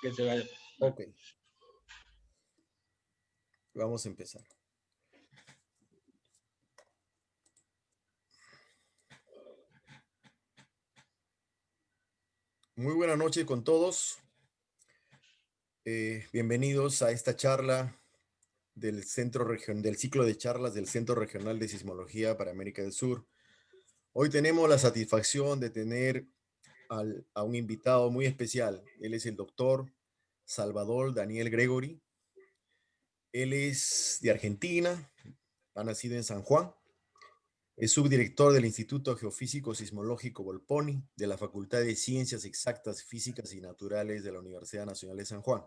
que se vaya. Ok. Vamos a empezar. Muy buenas noches con todos. Bienvenidos a esta charla del del ciclo de charlas del Centro Regional de Sismología para América del Sur. Hoy tenemos la satisfacción de tener a un invitado muy especial. Él es el doctor Salvador Daniel Gregory. Él es de Argentina, ha nacido en San Juan. Es subdirector del Instituto Geofísico Sismológico Volponi de la Facultad de Ciencias Exactas, Físicas y Naturales de la Universidad Nacional de San Juan.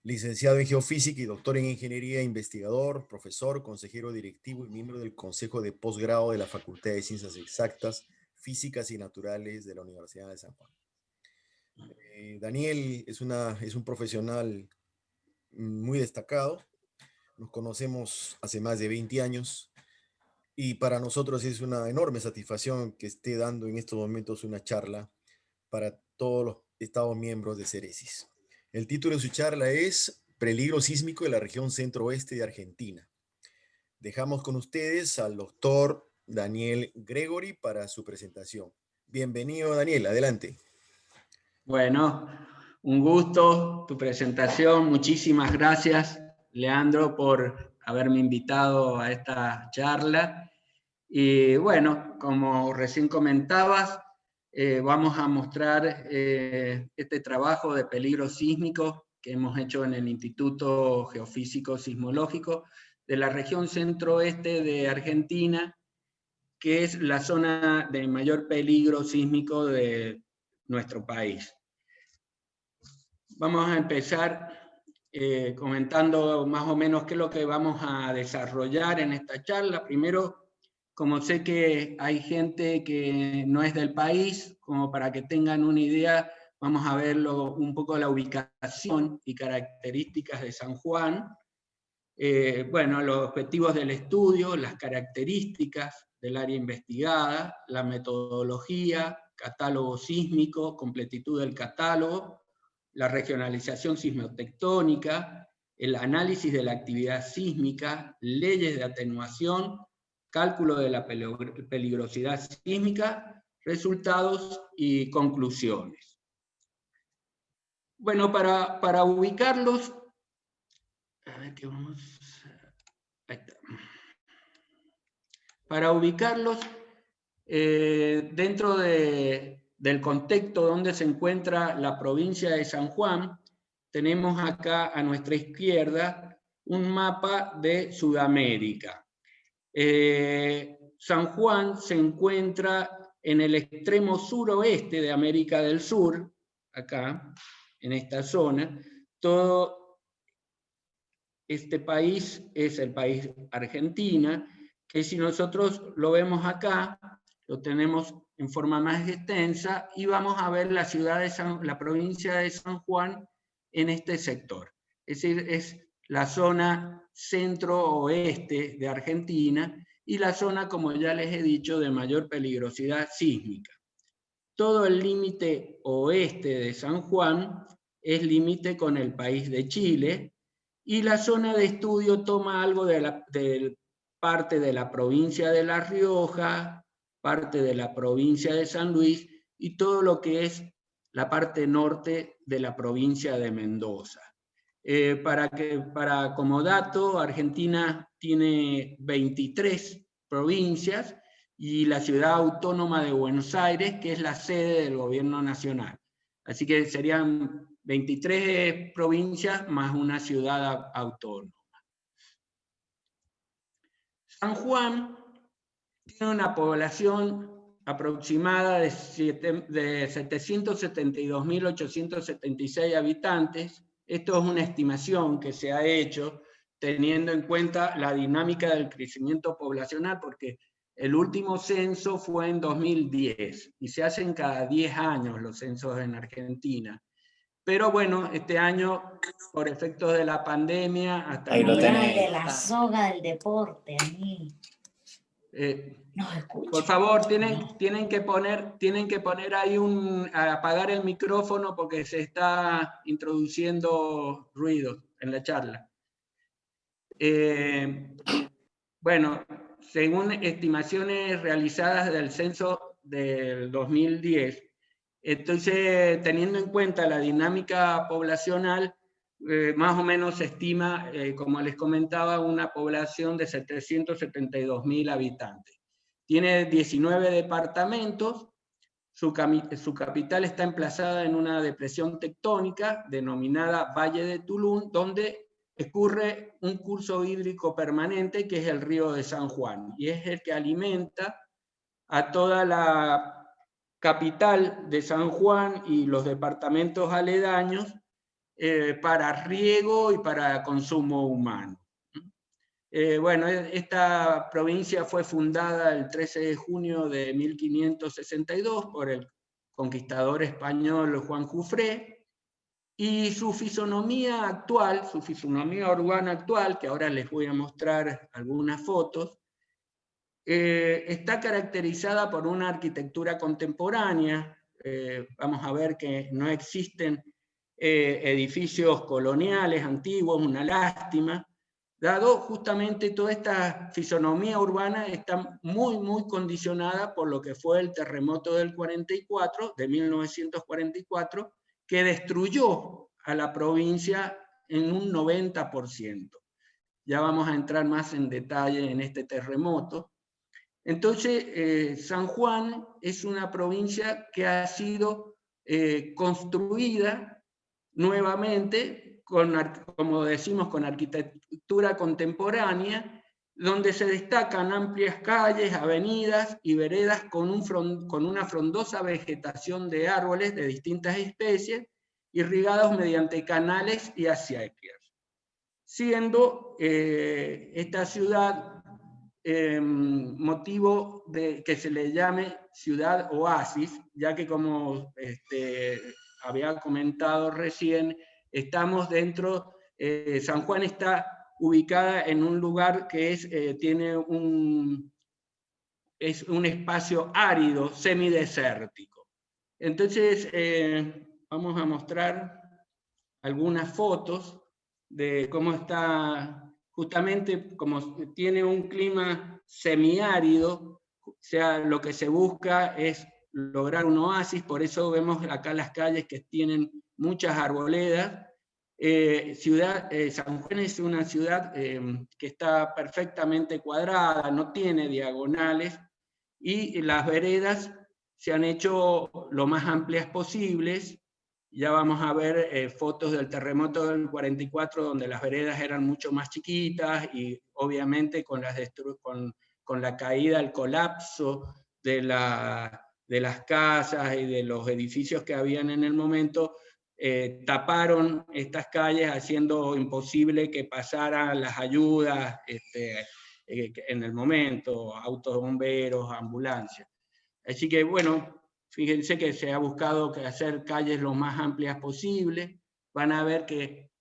Licenciado en Geofísica y doctor en Ingeniería, investigador, profesor, consejero directivo y miembro del Consejo de Posgrado de la Facultad de Ciencias Exactas, Físicas y Naturales de la Universidad de San Juan. Daniel es un profesional muy destacado. Nos conocemos hace más de 20 años y para nosotros es una enorme satisfacción que esté dando en estos momentos una charla para todos los estados miembros de Ceresis. El título de su charla es Peligro sísmico de la región centro-oeste de Argentina. Dejamos con ustedes al doctor Daniel Gregory para su presentación. Bienvenido, Daniel, adelante. Bueno, un gusto tu presentación. Muchísimas gracias, Leandro, por haberme invitado a esta charla. Y bueno, como recién comentabas, vamos a mostrar este trabajo de peligro sísmico que hemos hecho en el Instituto Geofísico Sismológico de la región centro-oeste de Argentina, que es la zona de mayor peligro sísmico de nuestro país. Vamos a empezar comentando más o menos qué es lo que vamos a desarrollar en esta charla. Primero, como sé que hay gente que no es del país, como para que tengan una idea, vamos a ver un poco la ubicación y características de San Juan. Bueno, los objetivos del estudio, las características del área investigada, la metodología, catálogo sísmico, completitud del catálogo, la regionalización sismotectónica, el análisis de la actividad sísmica, leyes de atenuación, cálculo de la peligrosidad sísmica, resultados y conclusiones. Bueno, para ubicarlos, a ver qué vamos. Ahí está. Para ubicarlos dentro del contexto donde se encuentra la provincia de San Juan, tenemos acá a nuestra izquierda un mapa de Sudamérica. San Juan se encuentra en el extremo suroeste de América del Sur, acá, en esta zona. Todo este país es el país Argentina, que si nosotros lo vemos acá, lo tenemos en forma más extensa y vamos a ver la la provincia de San Juan en este sector. Es decir, es la zona centro-oeste de Argentina y la zona, como ya les he dicho, de mayor peligrosidad sísmica. Todo el límite oeste de San Juan es límite con el país de Chile y la zona de estudio toma algo de parte de la provincia de La Rioja, parte de la provincia de San Luis y todo lo que es la parte norte de la provincia de Mendoza. Como dato, Argentina tiene 23 provincias y la ciudad autónoma de Buenos Aires, que es la sede del gobierno nacional. Así que serían 23 provincias más una ciudad autónoma. San Juan tiene una población aproximada de 772.876 habitantes. Esto es una estimación que se ha hecho teniendo en cuenta la dinámica del crecimiento poblacional, porque el último censo fue en 2010 y se hacen cada 10 años los censos en Argentina. Pero bueno, este año, por efectos de la pandemia, hasta ahí lo tenés. De la soga del deporte, a mí. Por favor, tienen que poner ahí apagar el micrófono porque se está introduciendo ruido en la charla. Bueno, según estimaciones realizadas del censo del 2010, entonces, teniendo en cuenta la dinámica poblacional, más o menos se estima, como les comentaba, una población de 772.000 habitantes. Tiene 19 departamentos, su capital está emplazada en una depresión tectónica denominada Valle de Tulum, donde escurre un curso hídrico permanente que es el río de San Juan, y es el que alimenta a toda la capital de San Juan y los departamentos aledaños para riego y para consumo humano. Bueno, esta provincia fue fundada el 13 de junio de 1562 por el conquistador español Juan Jufré, y su fisonomía actual, su fisonomía urbana actual, que ahora les voy a mostrar algunas fotos, está caracterizada por una arquitectura contemporánea. Vamos a ver que no existen edificios coloniales antiguos, una lástima, dado justamente toda esta fisonomía urbana está muy condicionada por lo que fue el terremoto del 44, de 1944, que destruyó a la provincia en un 90%. Ya vamos a entrar más en detalle en este terremoto. Entonces, San Juan es una provincia que ha sido construida nuevamente, como decimos, con arquitectura contemporánea, donde se destacan amplias calles, avenidas y veredas con una frondosa vegetación de árboles de distintas especies, irrigados mediante canales y acequias, siendo esta ciudad motivo de que se le llame ciudad oasis, ya que como había comentado recién, estamos dentro, San Juan está ubicada en un lugar que tiene un espacio árido, semidesértico. Entonces, vamos a mostrar algunas fotos de cómo está. Justamente como tiene un clima semiárido, o sea, lo que se busca es lograr un oasis, por eso vemos acá las calles que tienen muchas arboledas. San Juan es una ciudad que está perfectamente cuadrada, no tiene diagonales, y las veredas se han hecho lo más amplias posibles. Ya vamos a ver fotos del terremoto del 44, donde las veredas eran mucho más chiquitas y obviamente con la caída, el colapso de las casas y de los edificios que habían en el momento, taparon estas calles haciendo imposible que pasaran las ayudas en el momento, autos de bomberos, ambulancias. Así que bueno, fíjense que se ha buscado hacer calles lo más amplias posible. Van a ver que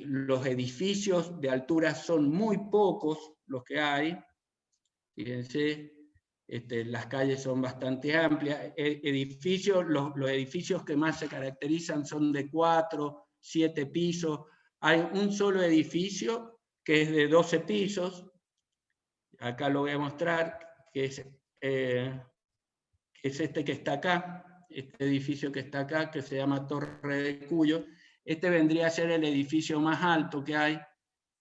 los edificios de altura son muy pocos los que hay. Fíjense, las calles son bastante amplias. Los edificios que más se caracterizan son de 4, 7 pisos. Hay un solo edificio que es de 12 pisos. Acá lo voy a mostrar, que es este que está acá, este edificio que está acá, que se llama Torre de Cuyo. Este vendría a ser el edificio más alto que hay.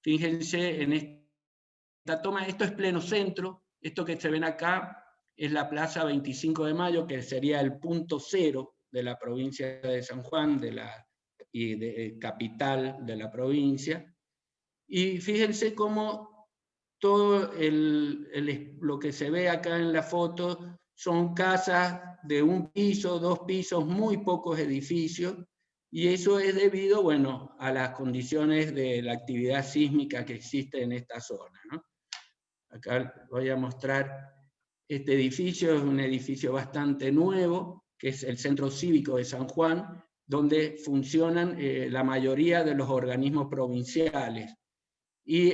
Fíjense en esta toma, esto es pleno centro, esto que se ven acá es la Plaza 25 de Mayo, que sería el punto cero de la provincia de San Juan, capital de la provincia. Y fíjense cómo todo lo que se ve acá en la foto son casas de 1 piso, 2 pisos, muy pocos edificios, y eso es debido, bueno, a las condiciones de la actividad sísmica que existe en esta zona, ¿no? Acá voy a mostrar este edificio, es un edificio bastante nuevo, que es el Centro Cívico de San Juan, donde funcionan la mayoría de los organismos provinciales. Y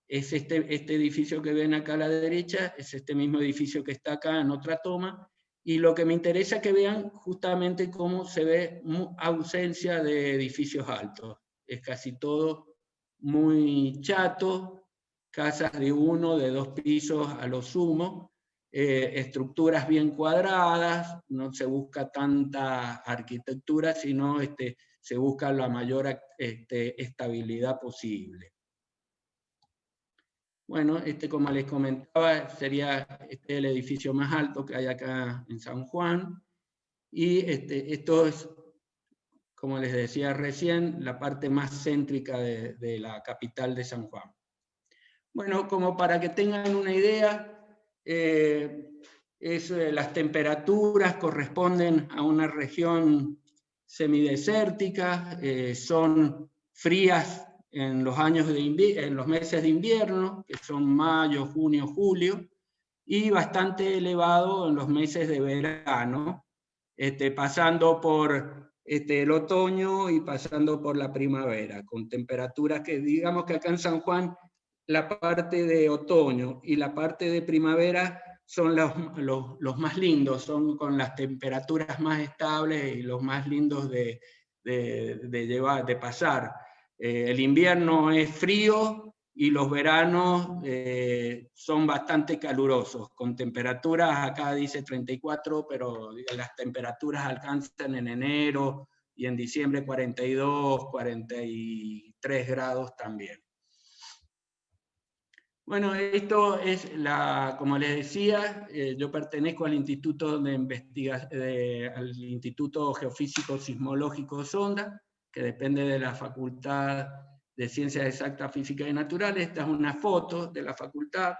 es este edificio que ven acá a la derecha, es este mismo edificio que está acá en otra toma, y lo que me interesa es que vean justamente cómo se ve ausencia de edificios altos. Es casi todo muy chato, casas de 1, de 2 pisos a lo sumo, estructuras bien cuadradas, no se busca tanta arquitectura, sino se busca la mayor estabilidad posible. Bueno, como les comentaba, sería el edificio más alto que hay acá en San Juan, y esto es, como les decía recién, la parte más céntrica de la capital de San Juan. Bueno, como para que tengan una idea, las temperaturas corresponden a una región semidesértica, son frías en los meses de invierno, que son mayo, junio, julio, y bastante elevado en los meses de verano, pasando por el otoño y pasando por la primavera, con temperaturas que, digamos que acá en San Juan, la parte de otoño y la parte de primavera son los más lindos, son con las temperaturas más estables y los más lindos de pasar. El invierno es frío y los veranos son bastante calurosos, con temperaturas, acá dice 34, pero las temperaturas alcanzan en enero y en diciembre 42, 43 grados también. Bueno, esto es como les decía, yo pertenezco al Instituto al Instituto Geofísico Sismológico Sonda, que depende de la Facultad de Ciencias Exactas, Físicas y Naturales. Esta es una foto de la facultad.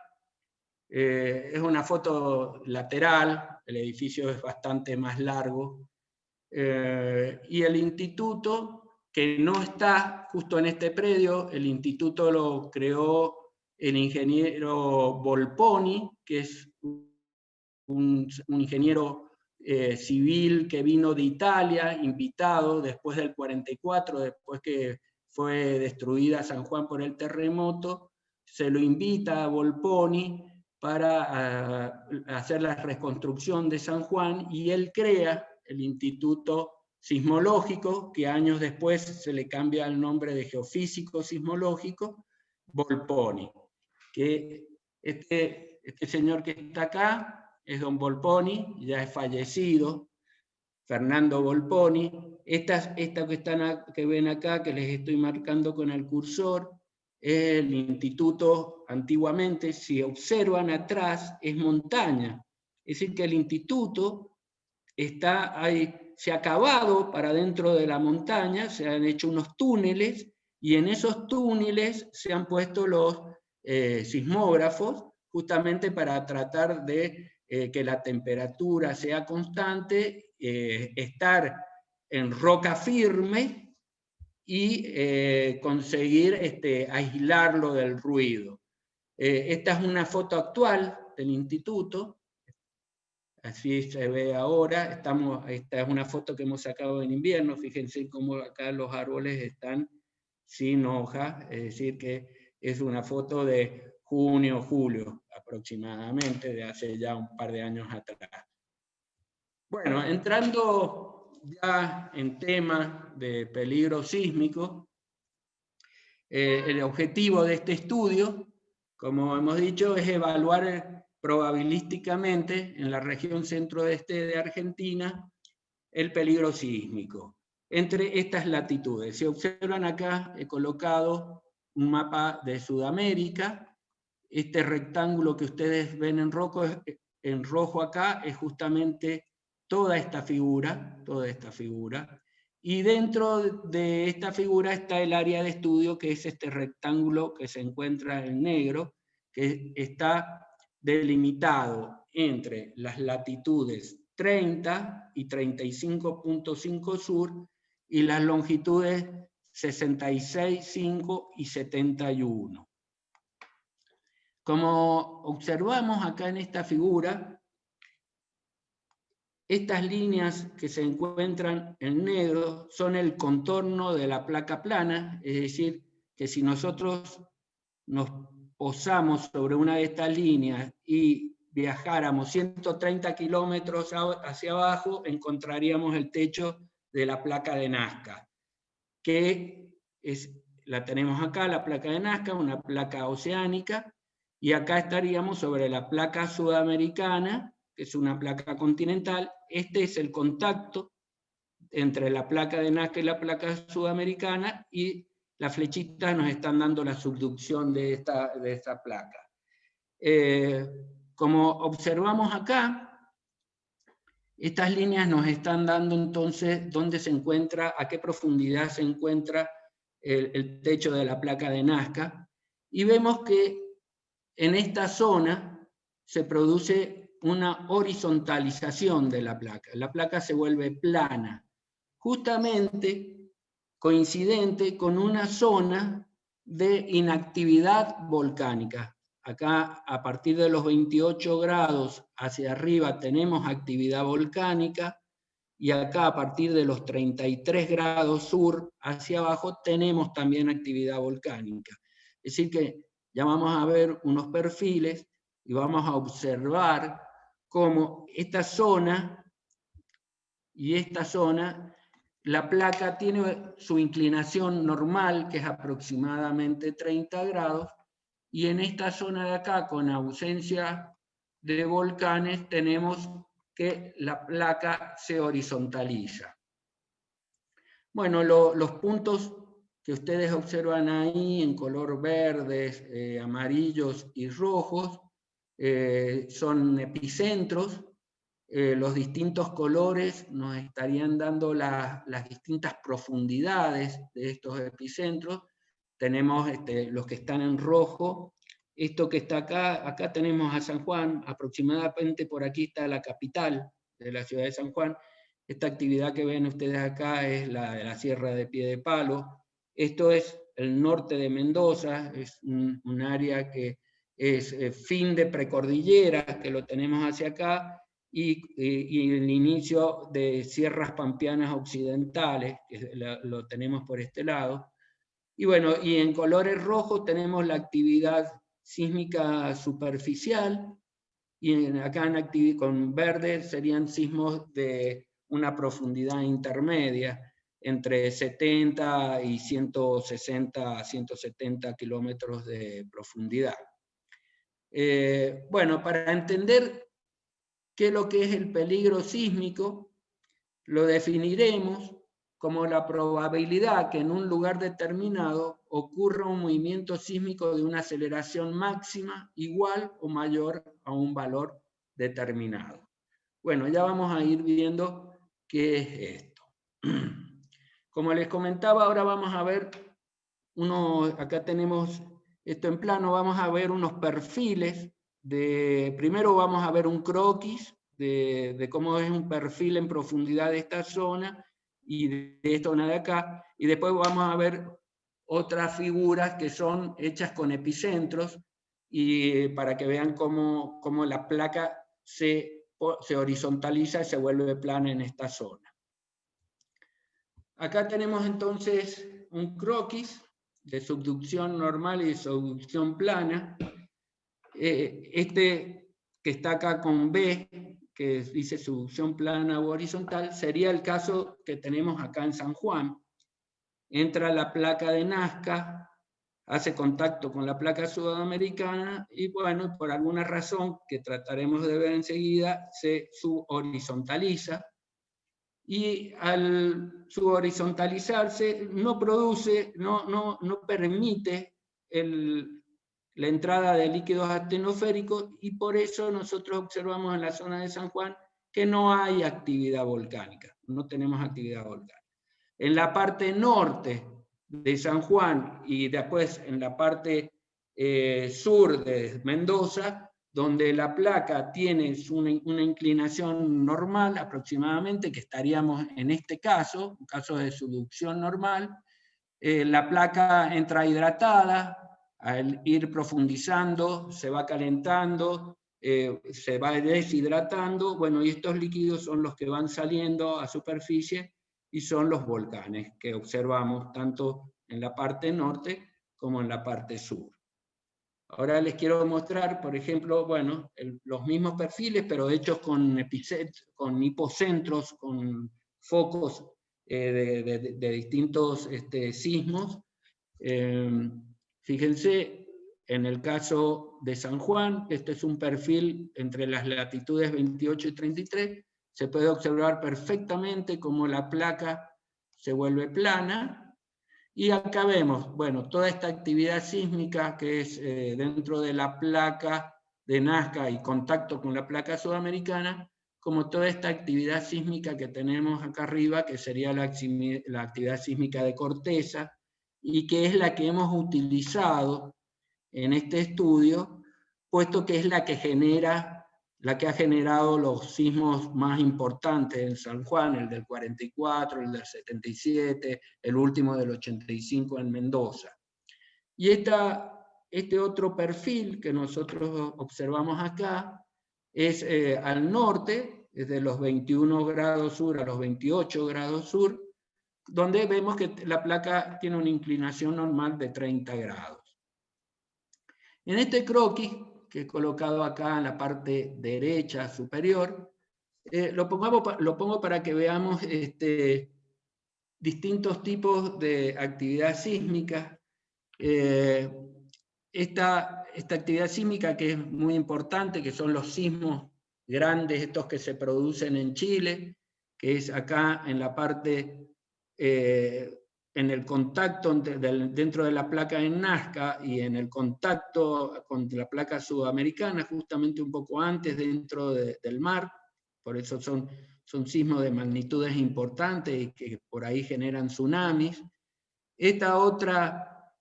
Es una foto lateral, el edificio es bastante más largo. Y el instituto, que no está justo en este predio, el instituto lo creó el ingeniero Volponi, que es un ingeniero civil que vino de Italia, invitado después del 44, después que fue destruida San Juan por el terremoto, se lo invita a Volponi para hacer la reconstrucción de San Juan, y él crea el Instituto Sismológico, que años después se le cambia el nombre de Geofísico Sismológico, Volponi. Que este señor que está acá es don Volponi, ya es fallecido, Fernando Volponi. Esta que ven acá, que les estoy marcando con el cursor, es el instituto antiguamente, si observan atrás, es montaña. Es decir, que el instituto está ahí, se ha acabado para dentro de la montaña, se han hecho unos túneles, y en esos túneles se han puesto los sismógrafos, justamente para tratar de que la temperatura sea constante, estar en roca firme y conseguir aislarlo del ruido. Esta es una foto actual del instituto. Así se ve ahora. Esta es una foto que hemos sacado en invierno. Fíjense cómo acá los árboles están sin hoja, es decir que es una foto de junio, julio aproximadamente, de hace ya un par de años atrás. Bueno, entrando ya en tema de peligro sísmico, el objetivo de este estudio, como hemos dicho, es evaluar probabilísticamente en la región centro-este de Argentina el peligro sísmico entre estas latitudes. Si observan acá, he colocado un mapa de Sudamérica. Este rectángulo que ustedes ven en rojo acá es justamente toda esta figura, y dentro de esta figura está el área de estudio, que es este rectángulo que se encuentra en negro, que está delimitado entre las latitudes 30 y 35.5 sur y las longitudes 66,5 y 71. Como observamos acá en esta figura, estas líneas que se encuentran en negro son el contorno de la placa plana, es decir, que si nosotros nos posamos sobre una de estas líneas y viajáramos 130 kilómetros hacia abajo, encontraríamos el techo de la placa de Nazca, que la tenemos acá, la placa de Nazca, una placa oceánica, y acá estaríamos sobre la placa sudamericana, que es una placa continental. Este es el contacto entre la placa de Nazca y la placa sudamericana, y las flechitas nos están dando la subducción de esta placa. Como observamos acá, estas líneas nos están dando entonces dónde se encuentra, a qué profundidad se encuentra el techo de la placa de Nazca, y vemos que en esta zona se produce una horizontalización de la placa se vuelve plana, justamente coincidente con una zona de inactividad volcánica. Acá, a partir de los 28 grados hacia arriba, tenemos actividad volcánica, y acá, a partir de los 33 grados sur hacia abajo, tenemos también actividad volcánica. Es decir que ya vamos a ver unos perfiles y vamos a observar cómo esta zona y esta zona, la placa tiene su inclinación normal, que es aproximadamente 30 grados, y en esta zona de acá, con ausencia de volcanes, tenemos que la placa se horizontaliza. Bueno, los puntos que ustedes observan ahí en color verdes, amarillos y rojos, son epicentros. Los distintos colores nos estarían dando las distintas profundidades de estos epicentros. Tenemos los que están en rojo. Esto que está acá tenemos a San Juan, aproximadamente por aquí está la capital de la ciudad de San Juan. Esta actividad que ven ustedes acá es la de la Sierra de Piedepalo. Esto es el norte de Mendoza, es un área que es fin de precordillera, que lo tenemos hacia acá, y el inicio de sierras pampeanas occidentales, que lo tenemos por este lado. Y bueno, y en colores rojos tenemos la actividad sísmica superficial, y acá con verde serían sismos de una profundidad intermedia, entre 70 y 160 a 170 kilómetros de profundidad. Bueno, para entender qué es lo que es el peligro sísmico, lo definiremos como la probabilidad que en un lugar determinado ocurra un movimiento sísmico de una aceleración máxima igual o mayor a un valor determinado. Bueno, ya vamos a ir viendo qué es esto. Como les comentaba, ahora vamos a ver acá tenemos esto en plano, vamos a ver unos perfiles. Primero vamos a ver un croquis de cómo es un perfil en profundidad de esta zona y de esta zona de acá, y después vamos a ver otras figuras que son hechas con epicentros, y para que vean cómo la placa se horizontaliza y se vuelve plana en esta zona. Acá tenemos entonces un croquis de subducción normal y de subducción plana. Este que está acá con B, que dice subducción plana o horizontal, sería el caso que tenemos acá en San Juan. Entra la placa de Nazca, hace contacto con la placa sudamericana y bueno, por alguna razón que trataremos de ver enseguida, se subhorizontaliza. Y al subhorizontalizarse no permite la entrada de líquidos actinosféricos, y por eso nosotros observamos en la zona de San Juan que no hay actividad volcánica, no tenemos actividad volcánica. En la parte norte de San Juan y después en la parte sur de Mendoza, donde la placa tiene una inclinación normal aproximadamente, que estaríamos en este caso, un caso de subducción normal, la placa entra hidratada, al ir profundizando se va calentando, se va deshidratando, bueno, y estos líquidos son los que van saliendo a superficie y son los volcanes que observamos tanto en la parte norte como en la parte sur. Ahora les quiero mostrar, por ejemplo, bueno, los mismos perfiles, pero hechos con hipocentros, con focos de distintos sismos. Fíjense, en el caso de San Juan, este es un perfil entre las latitudes 28 y 33, se puede observar perfectamente cómo la placa se vuelve plana. Y acá vemos, bueno, toda esta actividad sísmica que es dentro de la placa de Nazca y contacto con la placa sudamericana, como toda esta actividad sísmica que tenemos acá arriba, que sería la actividad sísmica de corteza, y que es la que hemos utilizado en este estudio, puesto que es la que ha generado los sismos más importantes en San Juan, el del 44, el del 77, el último del 85 en Mendoza. Y este otro perfil que nosotros observamos acá es al norte, desde los 21 grados sur a los 28 grados sur, donde vemos que la placa tiene una inclinación normal de 30 grados. En este croquis, que he colocado acá en la parte derecha superior, lo pongo para que veamos distintos tipos de actividad sísmica. Esta actividad sísmica que es muy importante, que son los sismos grandes, estos que se producen en Chile, que es acá en la parte en el contacto dentro de la placa en Nazca y en el contacto con la placa sudamericana, justamente un poco antes dentro del mar, por eso son sismos de magnitudes importantes y que por ahí generan tsunamis. Esta otra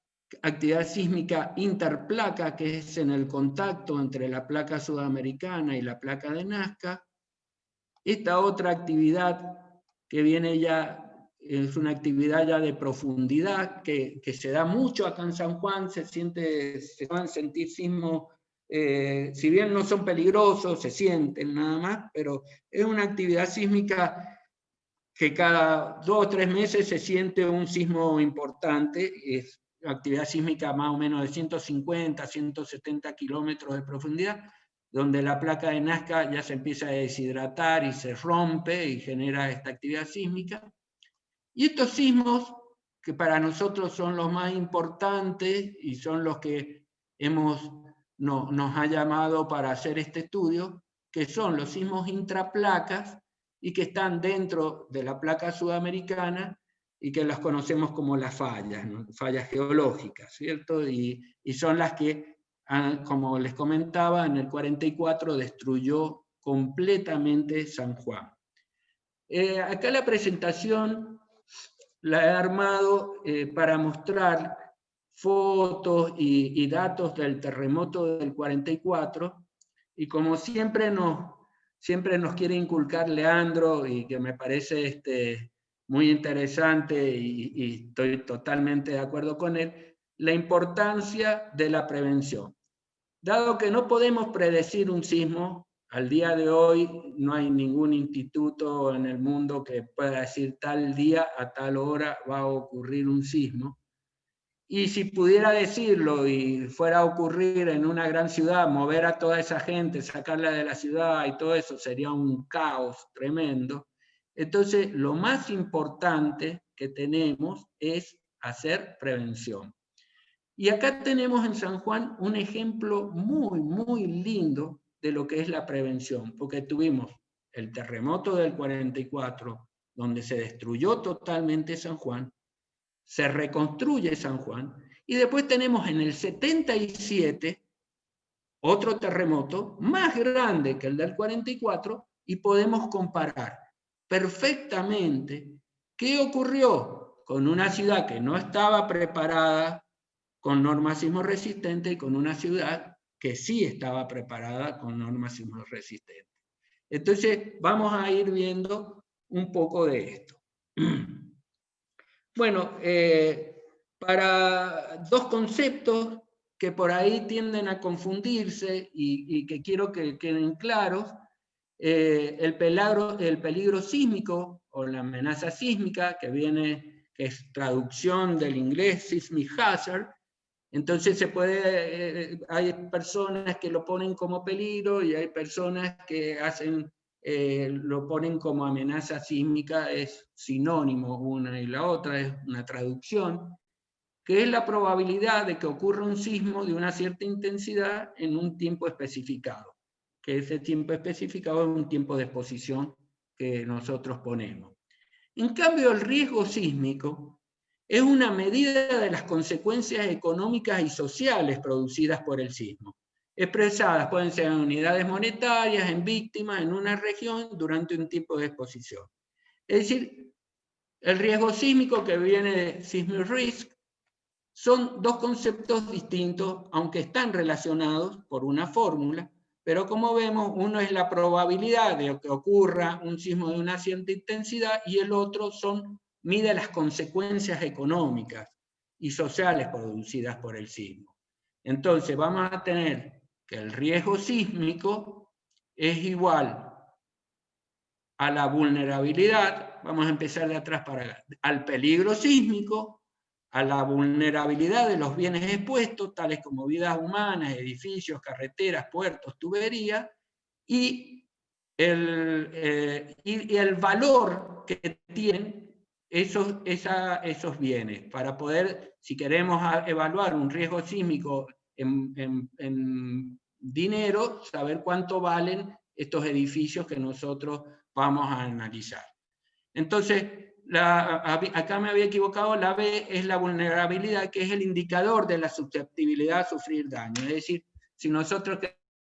actividad sísmica interplaca, que es en el contacto entre la placa sudamericana y la placa de Nazca. Esta otra actividad que viene ya es una actividad ya de profundidad que se da mucho acá en San Juan, se van a sentir sismos, si bien no son peligrosos, se sienten nada más, pero es una actividad sísmica que cada 2 o 3 meses se siente un sismo importante, es actividad sísmica más o menos de 150, 170 kilómetros de profundidad, donde la placa de Nazca ya se empieza a deshidratar y se rompe y genera esta actividad sísmica. Y estos sismos, que para nosotros son los más importantes y son los que nos ha llamado para hacer este estudio, que son los sismos intraplacas y que están dentro de la placa sudamericana y que las conocemos como las fallas, ¿no? Fallas geológicas, ¿cierto? Y son las que, como les comentaba, en el 44 destruyó completamente San Juan. Acá la presentación la he armado para mostrar fotos y datos del terremoto del 44, y como siempre nos quiere inculcar Leandro, y que me parece muy interesante y estoy totalmente de acuerdo con él, la importancia de la prevención. Dado que no podemos predecir un sismo, al día de hoy no hay ningún instituto en el mundo que pueda decir tal día a tal hora va a ocurrir un sismo. Y si pudiera decirlo y fuera a ocurrir en una gran ciudad, mover a toda esa gente, sacarla de la ciudad y todo eso, sería un caos tremendo. Entonces, lo más importante que tenemos es hacer prevención. Y acá tenemos en San Juan un ejemplo muy, muy lindo de lo que es la prevención, porque tuvimos el terremoto del 44, donde se destruyó totalmente San Juan, se reconstruye San Juan, y después tenemos en el 77 otro terremoto más grande que el del 44, y podemos comparar perfectamente qué ocurrió con una ciudad que no estaba preparada con normas sismo resistentes y con una ciudad que sí estaba preparada con normas sismo resistentes. Entonces, vamos a ir viendo un poco de esto. Bueno, para dos conceptos que por ahí tienden a confundirse y que quiero que queden claros, el peligro sísmico o la amenaza sísmica, que es traducción del inglés seismic hazard, Entonces hay personas que lo ponen como peligro y hay personas que lo ponen como amenaza sísmica, es sinónimo una y la otra, es una traducción, que es la probabilidad de que ocurra un sismo de una cierta intensidad en un tiempo especificado, que ese tiempo especificado es un tiempo de exposición que nosotros ponemos. En cambio, el riesgo sísmico es una medida de las consecuencias económicas y sociales producidas por el sismo, expresadas pueden ser en unidades monetarias, en víctimas, en una región, durante un tiempo de exposición. Es decir, el riesgo sísmico, que viene de seismic risk, son dos conceptos distintos, aunque están relacionados por una fórmula, pero como vemos, uno es la probabilidad de que ocurra un sismo de una cierta intensidad y el otro mide las consecuencias económicas y sociales producidas por el sismo. Entonces vamos a tener que el riesgo sísmico es igual a la vulnerabilidad, vamos a empezar de atrás para acá, al peligro sísmico, a la vulnerabilidad de los bienes expuestos, tales como vidas humanas, edificios, carreteras, puertos, tuberías, y el valor que tienen esos bienes, para poder, si queremos evaluar un riesgo sísmico en dinero, saber cuánto valen estos edificios que nosotros vamos a analizar. Entonces, acá me había equivocado, la B es la vulnerabilidad, que es el indicador de la susceptibilidad a sufrir daño. Es decir, si nosotros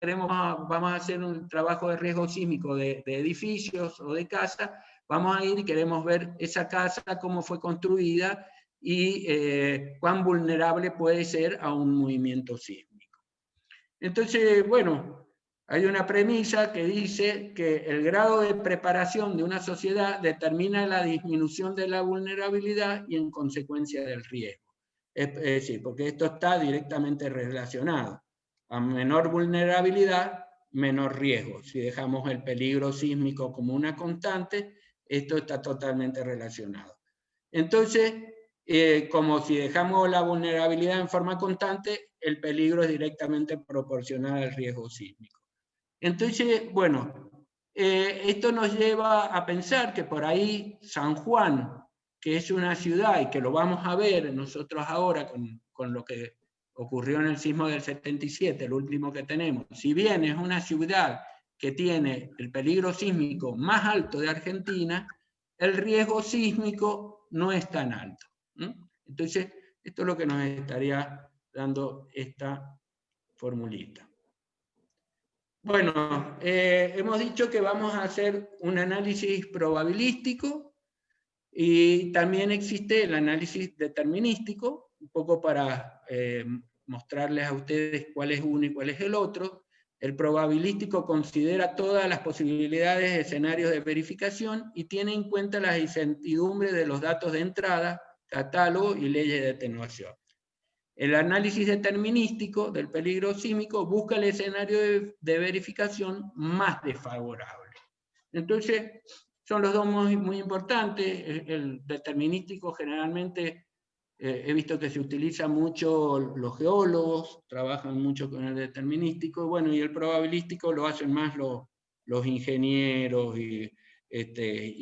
vamos a hacer un trabajo de riesgo sísmico de edificios o de casas, vamos a ir y queremos ver esa casa, cómo fue construida y cuán vulnerable puede ser a un movimiento sísmico. Entonces, bueno, hay una premisa que dice que el grado de preparación de una sociedad determina la disminución de la vulnerabilidad y en consecuencia del riesgo. Es decir, porque esto está directamente relacionado. A menor vulnerabilidad, menor riesgo. Si dejamos el peligro sísmico como una constante, esto está totalmente relacionado. Entonces, como si dejamos la vulnerabilidad en forma constante, el peligro es directamente proporcional al riesgo sísmico. Entonces, bueno, esto nos lleva a pensar que por ahí San Juan, que es una ciudad y que lo vamos a ver nosotros ahora con lo que ocurrió en el sismo del 77, el último que tenemos, si bien es una ciudad que tiene el peligro sísmico más alto de Argentina, el riesgo sísmico no es tan alto. Entonces, esto es lo que nos estaría dando esta formulita. Bueno, hemos dicho que vamos a hacer un análisis probabilístico y también existe el análisis determinístico, un poco para mostrarles a ustedes cuál es uno y cuál es el otro. El probabilístico considera todas las posibilidades de escenarios de verificación y tiene en cuenta las incertidumbres de los datos de entrada, catálogo y leyes de atenuación. El análisis determinístico del peligro sísmico busca el escenario de verificación más desfavorable. Entonces, son los dos muy importantes. El determinístico generalmente he visto que se utiliza mucho, los geólogos trabajan mucho con el determinístico, bueno, y el probabilístico lo hacen más los ingenieros y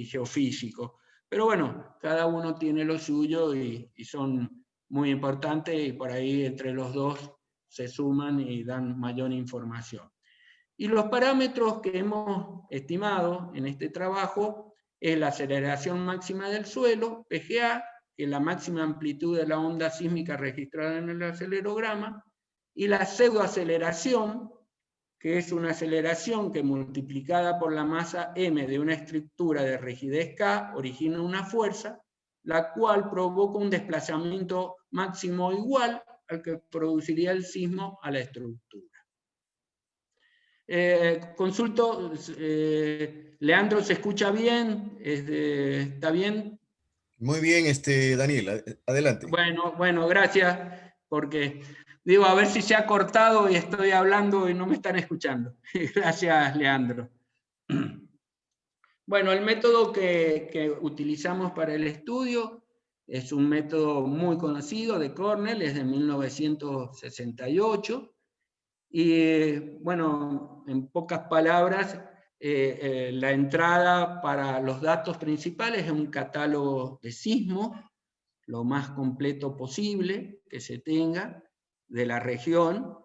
geofísicos. Pero bueno, cada uno tiene lo suyo y son muy importantes y por ahí entre los dos se suman y dan mayor información. Y los parámetros que hemos estimado en este trabajo es la aceleración máxima del suelo, PGA, que es la máxima amplitud de la onda sísmica registrada en el acelerograma, y la pseudoaceleración, que es una aceleración que multiplicada por la masa m de una estructura de rigidez K origina una fuerza, la cual provoca un desplazamiento máximo igual al que produciría el sismo a la estructura. Consulto, Leandro, ¿se escucha bien? ¿Está bien? Muy bien, Daniel, adelante. Bueno, gracias, porque digo, a ver si se ha cortado y estoy hablando y no me están escuchando. Gracias, Leandro. Bueno, el método que utilizamos para el estudio Es un método muy conocido de Cornell, es de 1968. Y bueno, en pocas palabras, la entrada para los datos principales es un catálogo de sismos, lo más completo posible que se tenga de la región.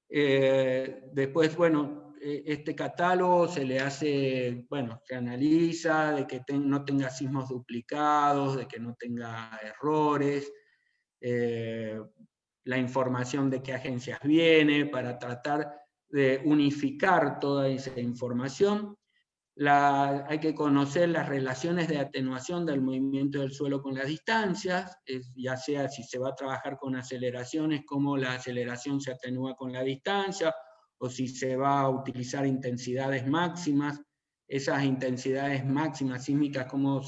Después, bueno, este catálogo se le hace, bueno, se analiza de que no tenga sismos duplicados, de que no tenga errores, la información de qué agencias viene, para tratar de unificar toda esa información. Hay que conocer las relaciones de atenuación del movimiento del suelo con las distancias, ya sea si se va a trabajar con aceleraciones, cómo la aceleración se atenúa con la distancia, o si se va a utilizar intensidades máximas, esas intensidades máximas sísmicas, cómo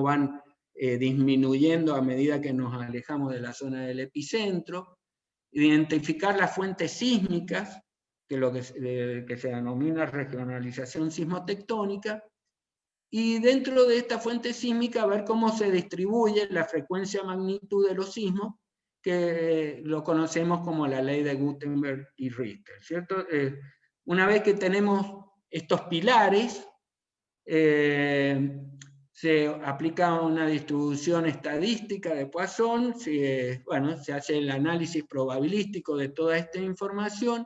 van disminuyendo a medida que nos alejamos de la zona del epicentro, identificar las fuentes sísmicas, que lo que se denomina regionalización sismotectónica, y dentro de esta fuente sísmica ver cómo se distribuye la frecuencia magnitud de los sismos, que lo conocemos como la ley de Gutenberg y Richter, ¿cierto? Una vez que tenemos estos pilares, se aplica una distribución estadística de Poisson, se hace el análisis probabilístico de toda esta información,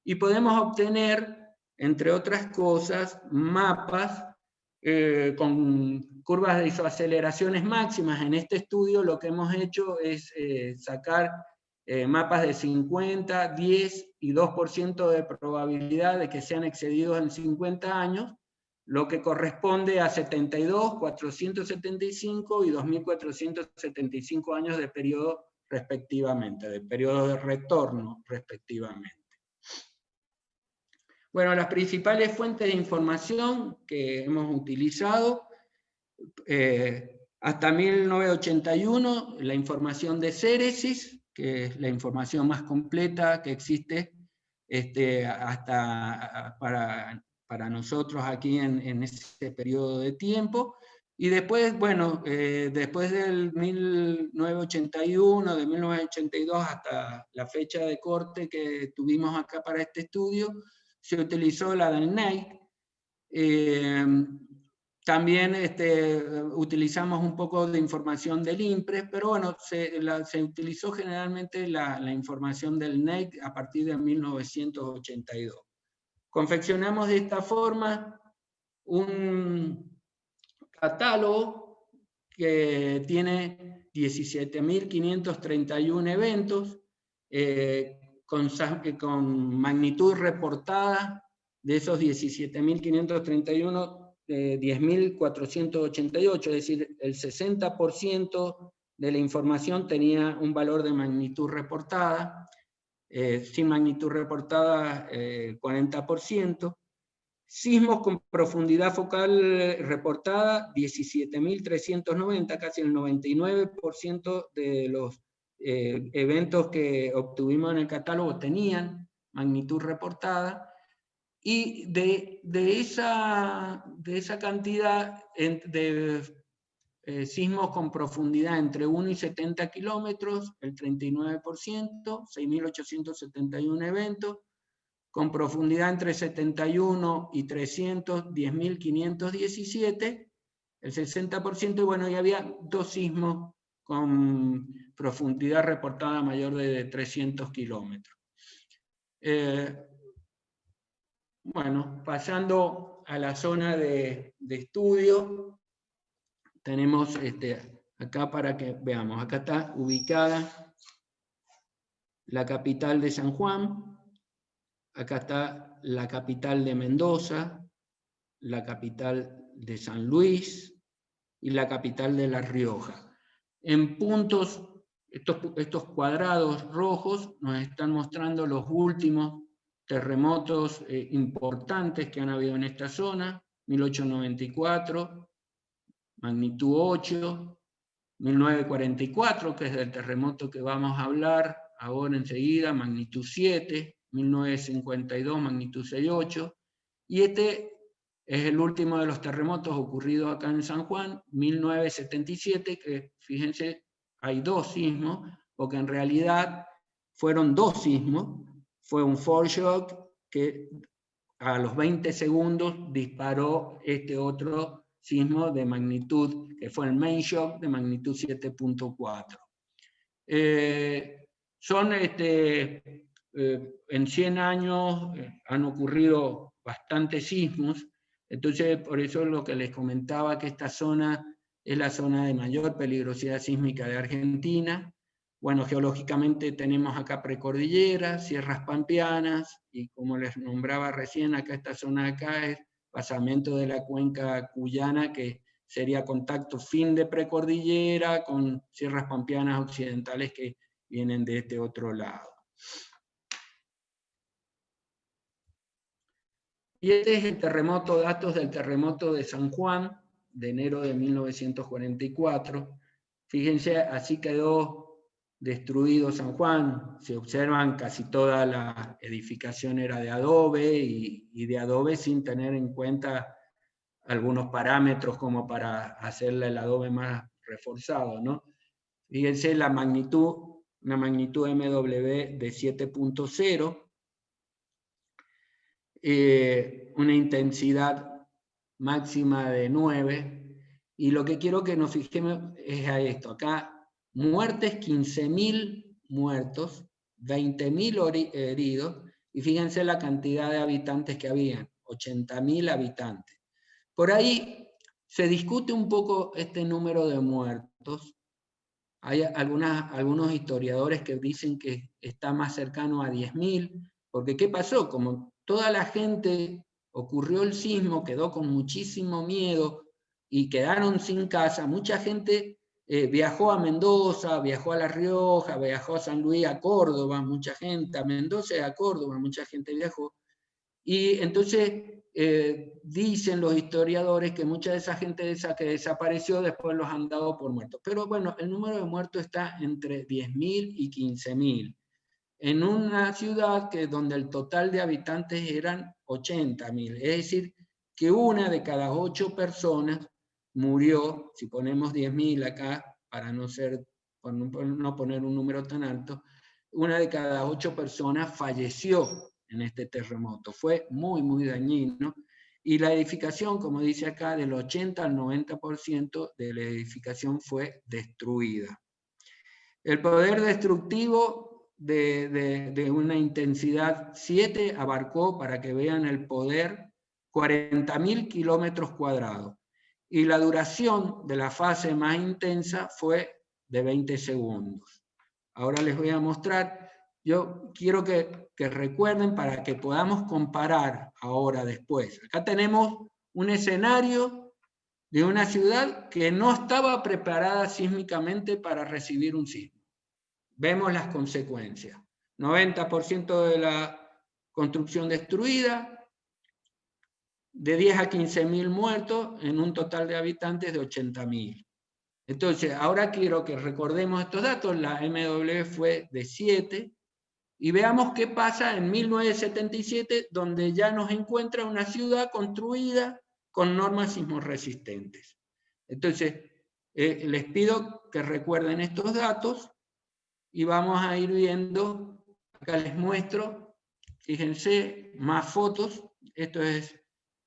y podemos obtener, entre otras cosas, mapas con curvas de isoaceleraciones máximas. En este estudio lo que hemos hecho es sacar mapas de 50, 10 y 2% de probabilidad de que sean excedidos en 50 años, lo que corresponde a 72, 475 y 2475 años de periodo respectivamente, de periodo de retorno respectivamente. Bueno, las principales fuentes de información que hemos utilizado, hasta 1981, la información de Céresis, que es la información más completa que existe hasta para nosotros aquí en ese periodo de tiempo. Y después, bueno, después del 1981, de 1982 hasta la fecha de corte que tuvimos acá para este estudio, se utilizó la del NEIC. También utilizamos un poco de información del INPRES, pero bueno, se utilizó generalmente la información del NEIC a partir de 1982. Confeccionamos de esta forma un catálogo que tiene 17.531 eventos, con magnitud reportada de esos 17.531, 10.488, es decir, el 60% de la información tenía un valor de magnitud reportada, sin magnitud reportada 40%, sismos con profundidad focal reportada 17.390, casi el 99% de los eventos que obtuvimos en el catálogo tenían magnitud reportada, y de esa cantidad de sismos con profundidad entre 1 y 70 kilómetros, el 39%, 6.871 eventos, con profundidad entre 71 y 300, 10.517, el 60%, y bueno, y había 2 sismos con profundidad reportada mayor de 300 kilómetros. Bueno, pasando a la zona de estudio, tenemos acá para que veamos, acá está ubicada la capital de San Juan, acá está la capital de Mendoza, la capital de San Luis y la capital de La Rioja. En puntos, estos cuadrados rojos nos están mostrando los últimos terremotos importantes que han habido en esta zona: 1894, magnitud 8, 1944, que es del terremoto que vamos a hablar ahora enseguida, magnitud 7, 1952, magnitud 6,8, y es el último de los terremotos ocurridos acá en San Juan, 1977, que fíjense, hay 2 sismos, porque en realidad fueron 2 sismos. Fue un foreshock que a los 20 segundos disparó este otro sismo de magnitud, que fue el main shock de magnitud 7.4. En 100 años han ocurrido bastantes sismos, entonces por eso es lo que les comentaba, que esta zona es la zona de mayor peligrosidad sísmica de Argentina. Bueno, geológicamente tenemos acá precordillera, sierras pampeanas, y como les nombraba recién, acá esta zona de acá es basamento de la cuenca cuyana, que sería contacto fin de precordillera con sierras pampeanas occidentales que vienen de este otro lado. Y este es el terremoto, datos del terremoto de San Juan, de enero de 1944. Fíjense, así quedó destruido San Juan. Se observan, casi toda la edificación era de adobe, y de adobe sin tener en cuenta algunos parámetros como para hacerle el adobe más reforzado, ¿no? Fíjense la magnitud, una magnitud MW de 7.0, una intensidad máxima de 9, y lo que quiero que nos fijemos es a esto. Acá, muertes, 15.000 muertos, 20.000 heridos, y fíjense la cantidad de habitantes que habían, 80.000 habitantes. Por ahí se discute un poco este número de muertos. Hay algunos historiadores que dicen que está más cercano a 10.000, porque ¿qué pasó? Como toda la gente, ocurrió el sismo, quedó con muchísimo miedo y quedaron sin casa, mucha gente viajó a Mendoza, viajó a La Rioja, viajó a San Luis, a Córdoba, mucha gente, a Mendoza y a Córdoba, mucha gente viajó. Y entonces dicen los historiadores que mucha de esa gente que desapareció después los han dado por muertos. Pero bueno, el número de muertos está entre 10.000 y 15.000. En una ciudad donde el total de habitantes eran 80.000. Es decir, que una de cada 8 personas murió, si ponemos 10.000 acá, para no poner un número tan alto, una de cada 8 personas falleció en este terremoto. Fue muy, muy dañino. Y la edificación, como dice acá, del 80 al 90% de la edificación fue destruida. El poder destructivo de una intensidad 7 abarcó, para que vean el poder, 40.000 kilómetros cuadrados. Y la duración de la fase más intensa fue de 20 segundos. Ahora les voy a mostrar. Yo quiero que recuerden para que podamos comparar ahora, después. Acá tenemos un escenario de una ciudad que no estaba preparada sísmicamente para recibir un sismo. Vemos las consecuencias. 90% de la construcción destruida, de 10 a 15.000 muertos en un total de habitantes de 80.000. Entonces, ahora quiero que recordemos estos datos. La MW fue de 7, y veamos qué pasa en 1977, donde ya nos encuentra una ciudad construida con normas sismorresistentes. Entonces, les pido que recuerden estos datos, y vamos a ir viendo. Acá les muestro, fíjense, más fotos. Esto es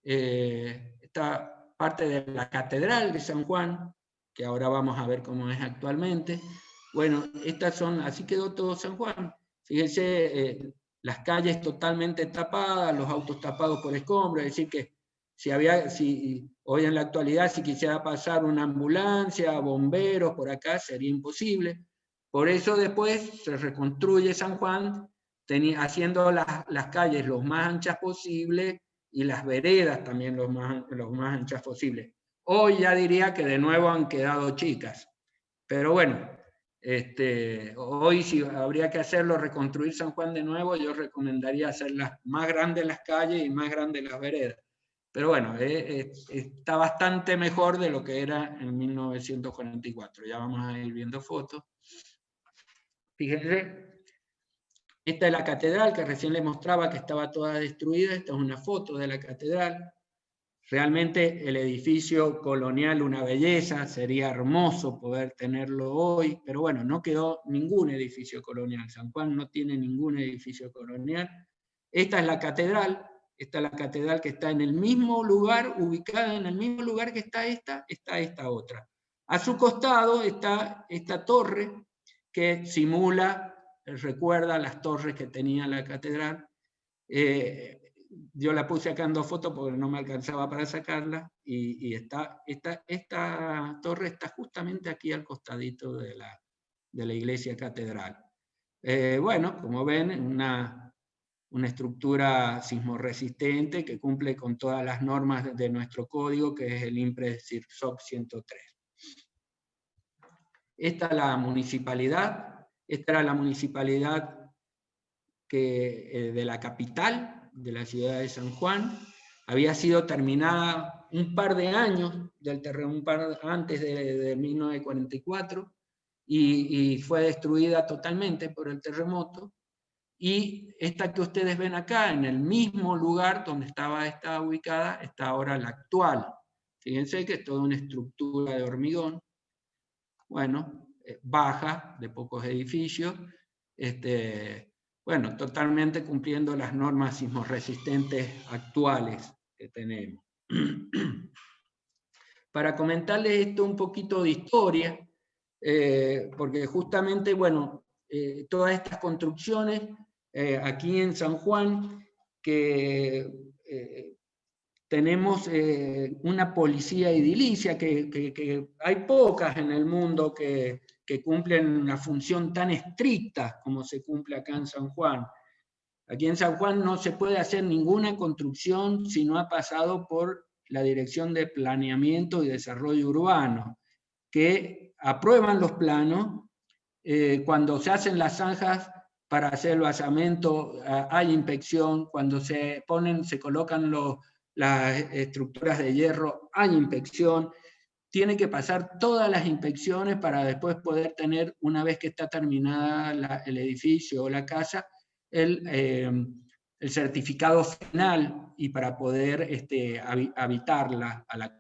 esta parte de la Catedral de San Juan, que ahora vamos a ver cómo es actualmente. Bueno, estas son, así quedó todo San Juan. Fíjense, las calles totalmente tapadas, los autos tapados por escombros, es decir que si hoy en la actualidad, si quisiera pasar una ambulancia, bomberos por acá, sería imposible. Por eso después se reconstruye San Juan, haciendo las calles lo más anchas posible, y las veredas también lo más anchas posible. Hoy ya diría que de nuevo han quedado chicas, pero bueno, hoy si habría que hacerlo, reconstruir San Juan de nuevo, yo recomendaría hacer más grandes las calles y más grandes las veredas. Pero bueno, está bastante mejor de lo que era en 1944. Ya vamos a ir viendo fotos. Fíjense, esta es la catedral que recién les mostraba que estaba toda destruida. Esta es una foto de la catedral. Realmente el edificio colonial, una belleza, sería hermoso poder tenerlo hoy, pero bueno, no quedó ningún edificio colonial. San Juan no tiene ningún edificio colonial. Esta es la catedral que está en el mismo lugar, ubicada en el mismo lugar que está esta otra. A su costado está esta torre que simula, recuerda las torres que tenía la catedral. Yo la puse acá en 2 fotos porque no me alcanzaba para sacarla, y esta torre está justamente aquí al costadito de la iglesia catedral. Bueno, como ven, una estructura sismorresistente que cumple con todas las normas de nuestro código, que es el INPRE-SIRSOC 103. Esta es la municipalidad, esta era la municipalidad de la capital, de la ciudad de San Juan. Había sido terminada un par de años del terremoto, antes de 1944, y fue destruida totalmente por el terremoto. Y esta que ustedes ven acá, en el mismo lugar donde estaba ubicada, está ahora la actual. Fíjense que es toda una estructura de hormigón, bueno, baja, de pocos edificios, bueno, totalmente cumpliendo las normas sismorresistentes actuales que tenemos. Para comentarles esto un poquito de historia, porque justamente, bueno, todas estas construcciones aquí en San Juan, que tenemos una policía edilicia, que hay pocas en el mundo que cumplen una función tan estricta como se cumple acá en San Juan. Aquí en San Juan no se puede hacer ninguna construcción si no ha pasado por la Dirección de Planeamiento y Desarrollo Urbano, que aprueban los planos. Cuando se hacen las zanjas para hacer el basamento, hay inspección. Cuando se colocan las estructuras de hierro, hay inspección. Tiene que pasar todas las inspecciones para después poder tener, una vez que está terminada el edificio o la casa, el certificado final, y para poder habitarla a la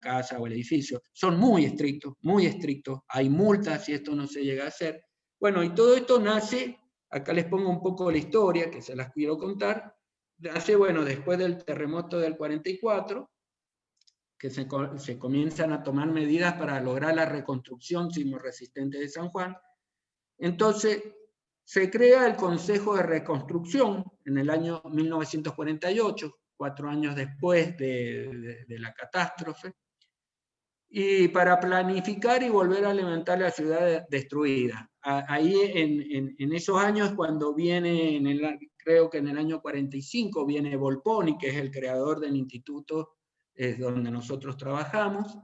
casa o el edificio. Son muy estrictos, hay multas si esto no se llega a hacer. Bueno, y todo esto nace, acá les pongo un poco la historia, que se las quiero contar, nace, bueno, después del terremoto del 44, que se comienzan a tomar medidas para lograr la reconstrucción sismorresistente de San Juan. Entonces, se crea el Consejo de Reconstrucción en el año 1948, 4 años después de la catástrofe, y para planificar y volver a levantar la ciudad destruida. Ahí en esos años, cuando viene, creo que en el año 45, viene Volponi, que es el creador del instituto donde nosotros trabajamos.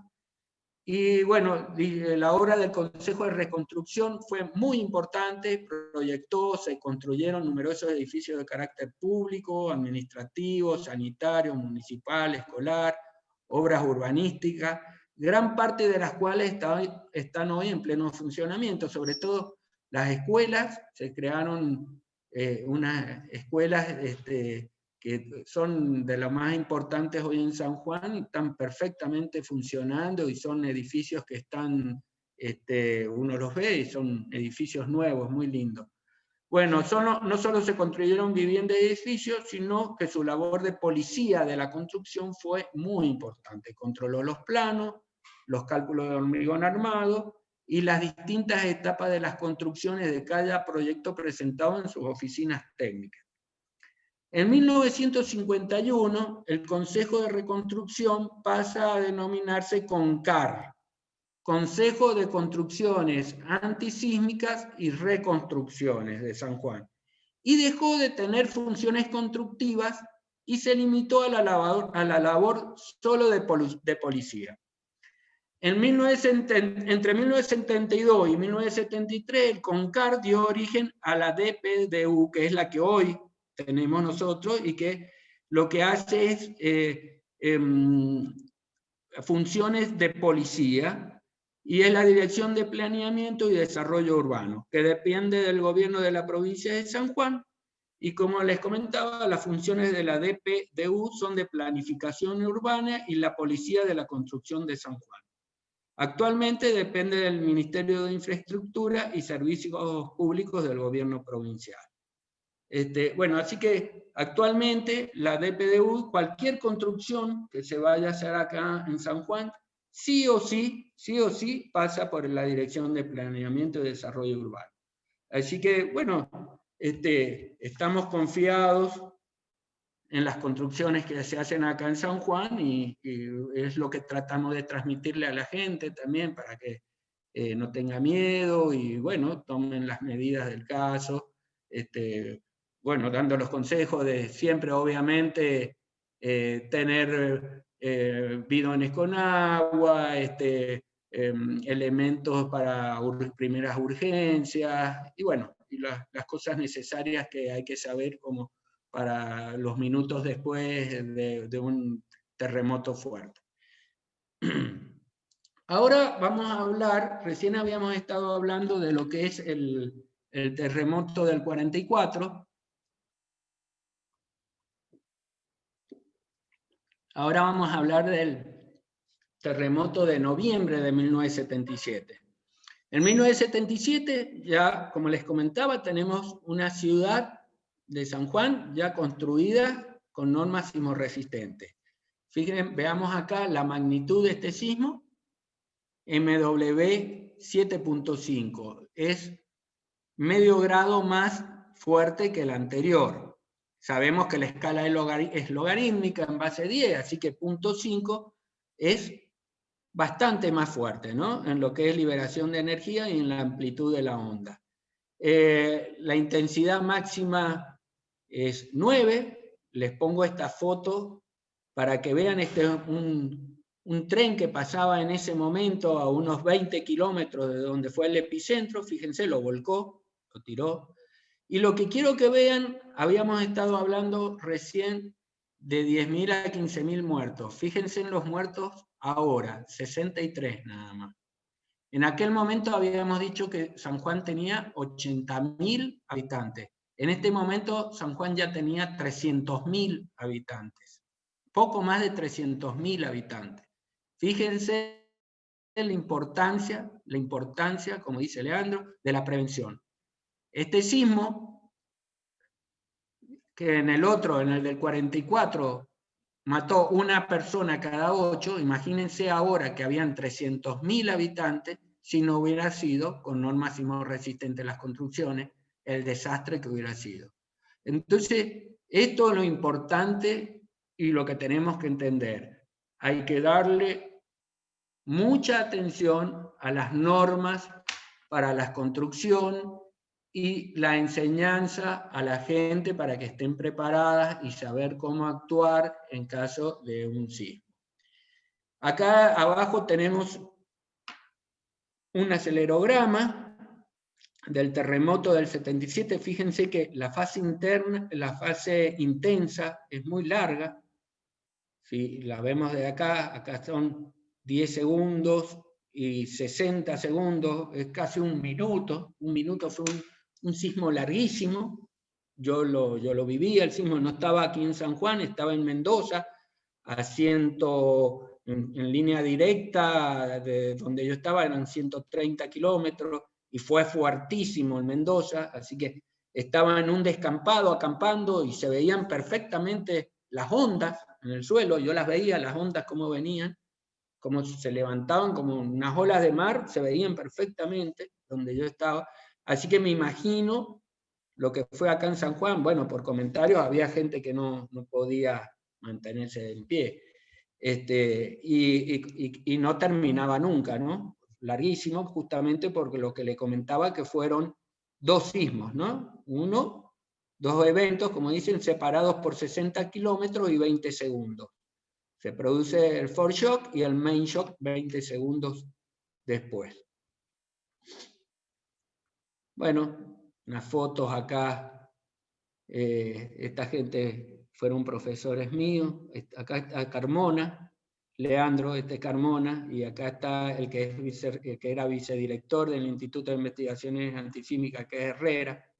Y bueno, la obra del Consejo de Reconstrucción fue muy importante, se construyeron numerosos edificios de carácter público, administrativo, sanitario, municipal, escolar, obras urbanísticas, gran parte de las cuales están hoy en pleno funcionamiento. Sobre todo las escuelas, se crearon unas escuelas que son de las más importantes hoy en San Juan, y están perfectamente funcionando, y son edificios que están, uno los ve y son edificios nuevos, muy lindos. Bueno, no solo se construyeron viviendas y edificios, sino que su labor de policía de la construcción fue muy importante. Controló los planos, los cálculos de hormigón armado y las distintas etapas de las construcciones de cada proyecto presentado en sus oficinas técnicas. En 1951, el Consejo de Reconstrucción pasa a denominarse CONCAR, Consejo de Construcciones Antisísmicas y Reconstrucciones de San Juan, y dejó de tener funciones constructivas y se limitó a la labor solo de policía. Entre 1972 y 1973, el CONCAR dio origen a la DPDU, que es la que hoy tenemos nosotros, y que lo que hace es funciones de policía, y es la Dirección de Planeamiento y Desarrollo Urbano, que depende del gobierno de la provincia de San Juan, Y como les comentaba, las funciones de la DPDU son de planificación urbana y la Policía de la Construcción de San Juan. Actualmente depende del Ministerio de Infraestructura y Servicios Públicos del Gobierno Provincial. Bueno, así que actualmente la DPDU, cualquier construcción que se vaya a hacer acá en San Juan, sí o sí pasa por la Dirección de Planeamiento y Desarrollo Urbano. Así que, bueno, estamos confiados en las construcciones que se hacen acá en San Juan y es lo que tratamos de transmitirle a la gente también para que no tenga miedo y, bueno, tomen las medidas del caso. Bueno, dando los consejos de siempre, obviamente, tener bidones con agua, elementos para primeras urgencias, y bueno, y las cosas necesarias que hay que saber como para los minutos después de un terremoto fuerte. Ahora vamos a hablar, recién habíamos estado hablando de lo que es el terremoto del 44. Ahora vamos a hablar del terremoto de noviembre de 1977. En 1977, ya como les comentaba, tenemos una ciudad de San Juan ya construida con normas sismorresistentes. Fíjense, veamos acá la magnitud de este sismo, MW 7.5, es medio grado más fuerte que el anterior. Sabemos que la escala es logarítmica en base 10, así que 0.5 es bastante más fuerte, ¿no? En lo que es liberación de energía y en la amplitud de la onda. La intensidad máxima es 9. Les pongo esta foto para que vean un tren que pasaba en ese momento a unos 20 kilómetros de donde fue el epicentro. Fíjense, lo volcó, lo tiró. Y lo que quiero que vean, habíamos estado hablando recién de 10.000 a 15.000 muertos. Fíjense en los muertos ahora, 63 nada más. En aquel momento habíamos dicho que San Juan tenía 80.000 habitantes. En este momento San Juan ya tenía 300.000 habitantes. Poco más de 300.000 habitantes. Fíjense la importancia, como dice Leandro, de la prevención. Este sismo, que en el del 44, mató una persona cada 8, imagínense ahora que habían 300.000 habitantes, si no hubiera sido, con normas sismorresistentes las construcciones, el desastre que hubiera sido. Entonces, esto es lo importante y lo que tenemos que entender. Hay que darle mucha atención a las normas para la construcción y la enseñanza a la gente para que estén preparadas y saber cómo actuar en caso de un sismo. Acá abajo tenemos un acelerograma del terremoto del 77. Fíjense que la fase interna, la fase intensa es muy larga. Si la vemos de acá son 10 segundos y 60 segundos, es casi un minuto. Un minuto fue un sismo larguísimo. Yo lo viví, el sismo no estaba aquí en San Juan, estaba en Mendoza, en línea directa de donde yo estaba eran 130 kilómetros y fue fuertísimo en Mendoza, así que estaba en un descampado acampando y se veían perfectamente las ondas en el suelo. Yo las veía, las ondas cómo venían, cómo se levantaban como unas olas de mar, se veían perfectamente donde yo estaba. Así que me imagino lo que fue acá en San Juan. Bueno, por comentarios había gente que no podía mantenerse en pie. Y no terminaba nunca, ¿no? Larguísimo, justamente porque lo que le comentaba que fueron 2 sismos, ¿no? Dos eventos, como dicen, separados por 60 kilómetros y 20 segundos. Se produce el foreshock y el main shock 20 segundos después. Bueno, unas fotos acá. Esta gente fueron profesores míos. Acá está Carmona, Leandro, Carmona, y acá está el que era vicedirector del Instituto de Investigaciones Antisísmicas, que es Herrera.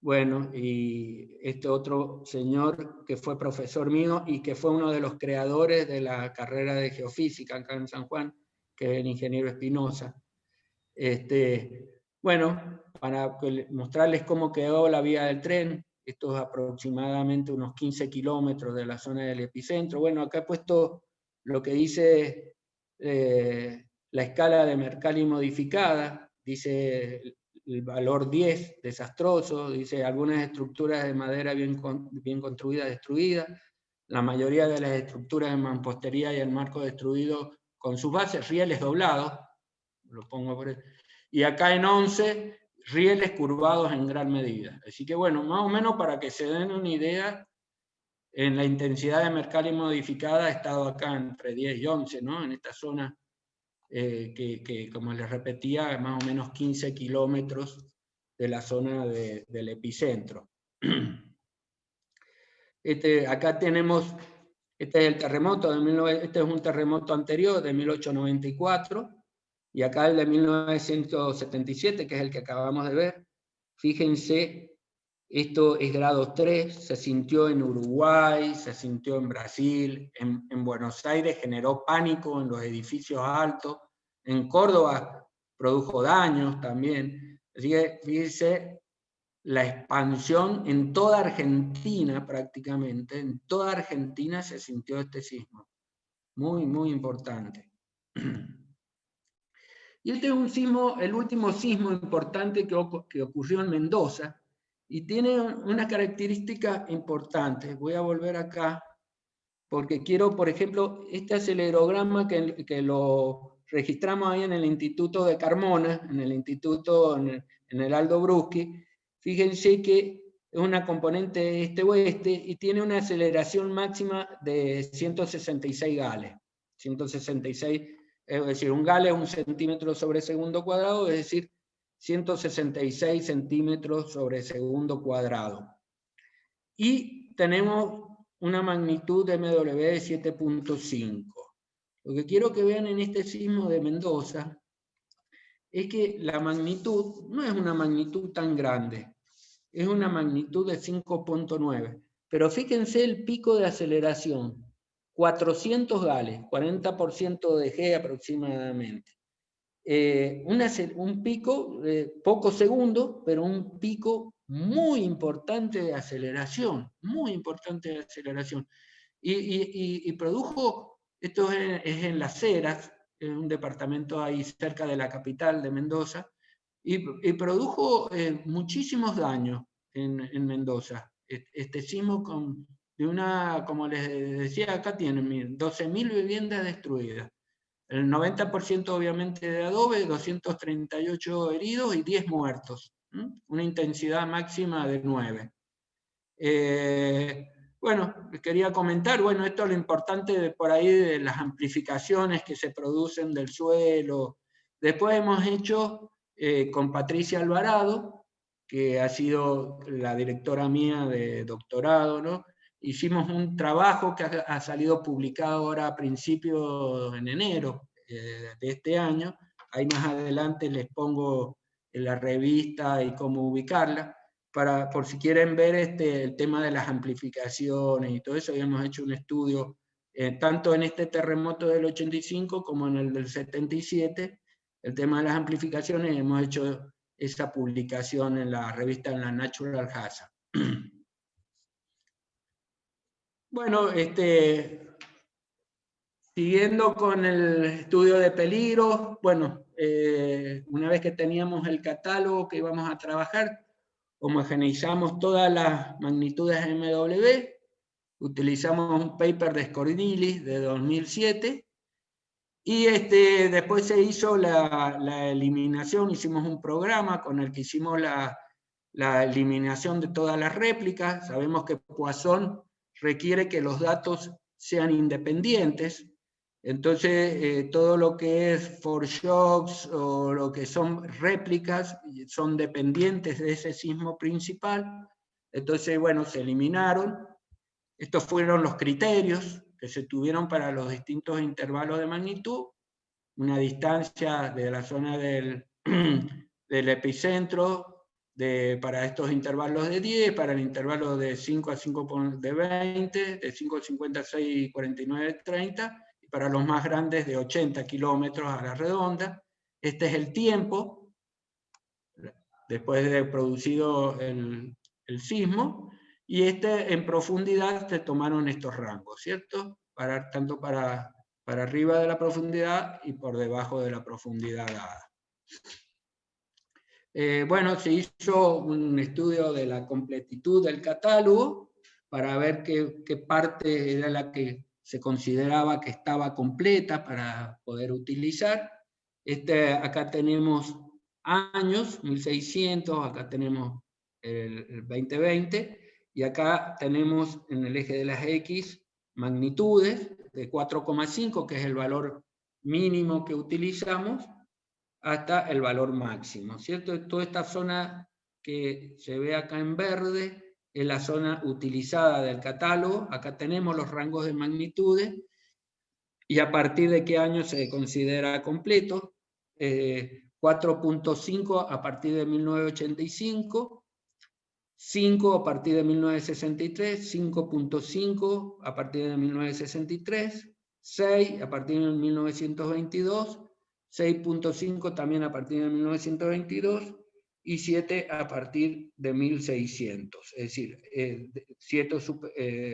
Bueno, y este otro señor que fue profesor mío y que fue uno de los creadores de la carrera de geofísica acá en San Juan, que es el ingeniero Espinosa. Bueno, para mostrarles cómo quedó la vía del tren, esto es aproximadamente unos 15 kilómetros de la zona del epicentro. Bueno, acá he puesto lo que dice la escala de Mercalli modificada, dice el valor 10, desastroso, dice algunas estructuras de madera bien construidas, destruidas, la mayoría de las estructuras de mampostería y el marco destruido con sus bases, rieles doblados, lo pongo por ahí, y acá en 11, rieles curvados en gran medida. Así que bueno, más o menos para que se den una idea, en la intensidad de Mercalli modificada ha estado acá entre 10 y 11, ¿no? En esta zona que, como les repetía, más o menos 15 kilómetros de la zona del epicentro. Acá tenemos, este es el terremoto, este es un terremoto anterior de 1894, y acá el de 1977, que es el que acabamos de ver. Fíjense, esto es grado 3, se sintió en Uruguay, se sintió en Brasil, en Buenos Aires generó pánico en los edificios altos, en Córdoba produjo daños también. Así que fíjense la expansión en toda Argentina prácticamente, en toda Argentina se sintió este sismo. Muy, muy importante. Y este es un sismo, el último sismo importante que ocurrió en Mendoza, y tiene una característica importante. Voy a volver acá, porque quiero, por ejemplo, este acelerograma que lo registramos ahí en el Instituto de Carmona, en el Aldo Bruschi. Fíjense que es una componente este-oeste y tiene una aceleración máxima de 166 gales. 166, es decir, un gal es 1 centímetro sobre segundo cuadrado, es decir, 166 centímetros sobre segundo cuadrado. Y tenemos una magnitud de MW de 7.5. Lo que quiero que vean en este sismo de Mendoza es que la magnitud no es una magnitud tan grande, es una magnitud de 5.9. Pero fíjense el pico de aceleración, 400 gales, 40% de G aproximadamente. Un pico de pocos segundos, pero un pico muy importante de aceleración, muy importante de aceleración. Y produjo, esto es en Las Heras, en un departamento ahí cerca de la capital de Mendoza, y produjo muchísimos daños en Mendoza. Este sismo de una, como les decía, acá tienen 12.000 viviendas destruidas. El 90% obviamente de adobe, 238 heridos y 10 muertos. Una intensidad máxima de 9. Bueno, quería comentar, bueno, esto es lo importante de por ahí de las amplificaciones que se producen del suelo. Después hemos hecho con Patricia Alvarado, que ha sido la directora mía de doctorado, ¿no? Hicimos un trabajo que ha salido publicado ahora a principios en enero de este año. Ahí más adelante les pongo en la revista y cómo ubicarla. Por si quieren ver el tema de las amplificaciones y todo eso, habíamos hecho un estudio tanto en este terremoto del 85 como en el del 77, el tema de las amplificaciones, hemos hecho esa publicación en la revista, en la Natural Hazard. Bueno, siguiendo con el estudio de peligro, bueno, una vez que teníamos el catálogo que íbamos a trabajar, homogeneizamos todas las magnitudes MW, utilizamos un paper de Scordilis de 2007, y después se hizo la eliminación, hicimos un programa con el que hicimos la eliminación de todas las réplicas. Sabemos que Poisson requiere que los datos sean independientes, entonces todo lo que es foreshocks o lo que son réplicas son dependientes de ese sismo principal. Entonces, bueno, se eliminaron. Estos fueron los criterios que se tuvieron para los distintos intervalos de magnitud. Una distancia de la zona del epicentro para estos intervalos de 10, para el intervalo de 5 a 5 de 20, de 5 a 56, 49, 30, y para los más grandes de 80 kilómetros a la redonda. Este es el tiempo después de producido el sismo, y en profundidad se tomaron estos rangos, ¿cierto? Tanto para arriba de la profundidad y por debajo de la profundidad dada. Bueno, se hizo un estudio de la completitud del catálogo para ver qué parte era la que se consideraba que estaba completa para poder utilizar. Acá tenemos años, 1600, acá tenemos el 2020, y acá tenemos en el eje de las X magnitudes de 4,5, que es el valor mínimo que utilizamos, hasta el valor máximo, ¿cierto? Toda esta zona que se ve acá en verde es la zona utilizada del catálogo. Acá tenemos los rangos de magnitudes y a partir de qué año se considera completo. 4.5 a partir de 1985, 5 a partir de 1963, 5.5 a partir de 1963, 6 a partir de 1922, 6.5 también a partir de 1922 y 7 a partir de 1600, es decir, 7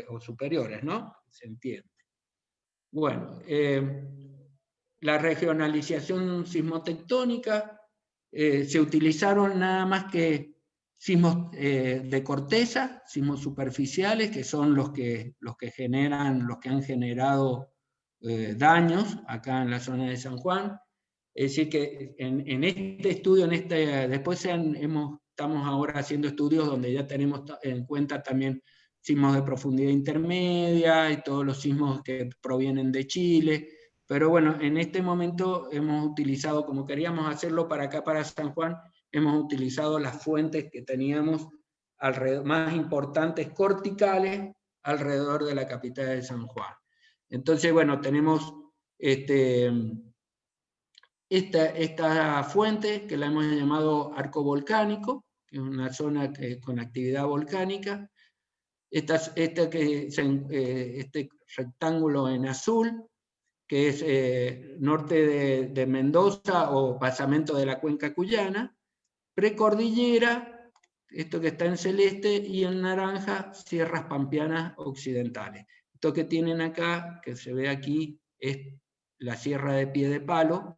o superiores, ¿no? Se entiende. Bueno, la regionalización sismotectónica, se utilizaron nada más que sismos de corteza, sismos superficiales, que son los que han generado daños acá en la zona de San Juan. Es decir, que en este estudio, después estamos ahora haciendo estudios donde ya tenemos en cuenta también sismos de profundidad intermedia y todos los sismos que provienen de Chile. Pero bueno, en este momento hemos utilizado, como queríamos hacerlo para acá, para San Juan, hemos utilizado las fuentes que teníamos más importantes corticales alrededor de la capital de San Juan. Entonces, bueno, tenemos esta fuente que la hemos llamado arco volcánico, que es una zona con actividad volcánica. Este rectángulo en azul, que es norte de Mendoza o basamento de la cuenca cuyana, precordillera, esto que está en celeste, y en naranja, sierras pampeanas occidentales. Esto que tienen acá, que se ve aquí, es la sierra de Piedepalo,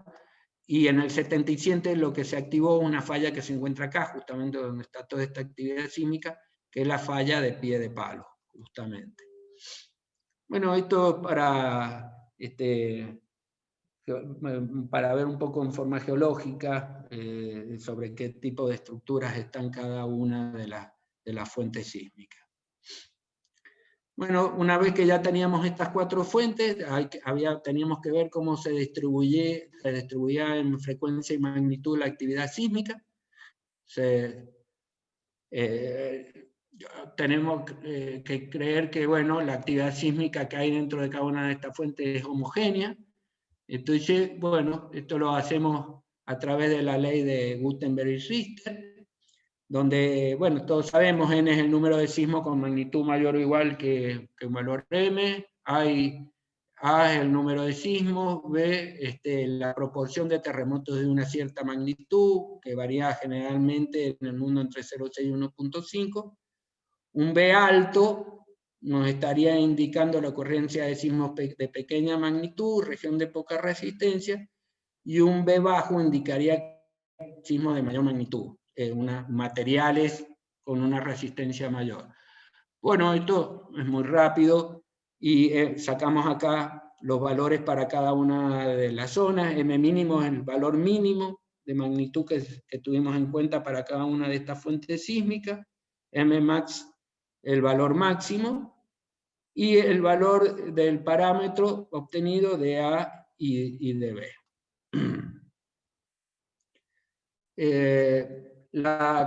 y en el 77 lo que se activó una falla que se encuentra acá, justamente donde está toda esta actividad sísmica, que es la falla de Piedepalo, justamente. Bueno, esto para ver un poco en forma geológica sobre qué tipo de estructuras están cada una de las fuentes sísmicas. Bueno, una vez que ya teníamos estas 4 fuentes, teníamos que ver cómo se distribuía en frecuencia y magnitud la actividad sísmica. Tenemos que creer que, bueno, la actividad sísmica que hay dentro de cada una de estas fuentes es homogénea. Entonces, bueno, esto lo hacemos a través de la ley de Gutenberg y Richter, donde, bueno, todos sabemos, n es el número de sismos con magnitud mayor o igual que un valor m, A es el número de sismos, B, la proporción de terremotos de una cierta magnitud, que varía generalmente en el mundo entre 0,6 y 1,5. Un B alto nos estaría indicando la ocurrencia de sismos de pequeña magnitud, región de poca resistencia, y un B bajo indicaría sismos de mayor magnitud, materiales con una resistencia mayor. Bueno, esto es muy rápido y sacamos acá los valores para cada una de las zonas. M mínimo es el valor mínimo de magnitud que tuvimos en cuenta para cada una de estas fuentes sísmicas. M max, el valor máximo, y el valor del parámetro obtenido de A y de B.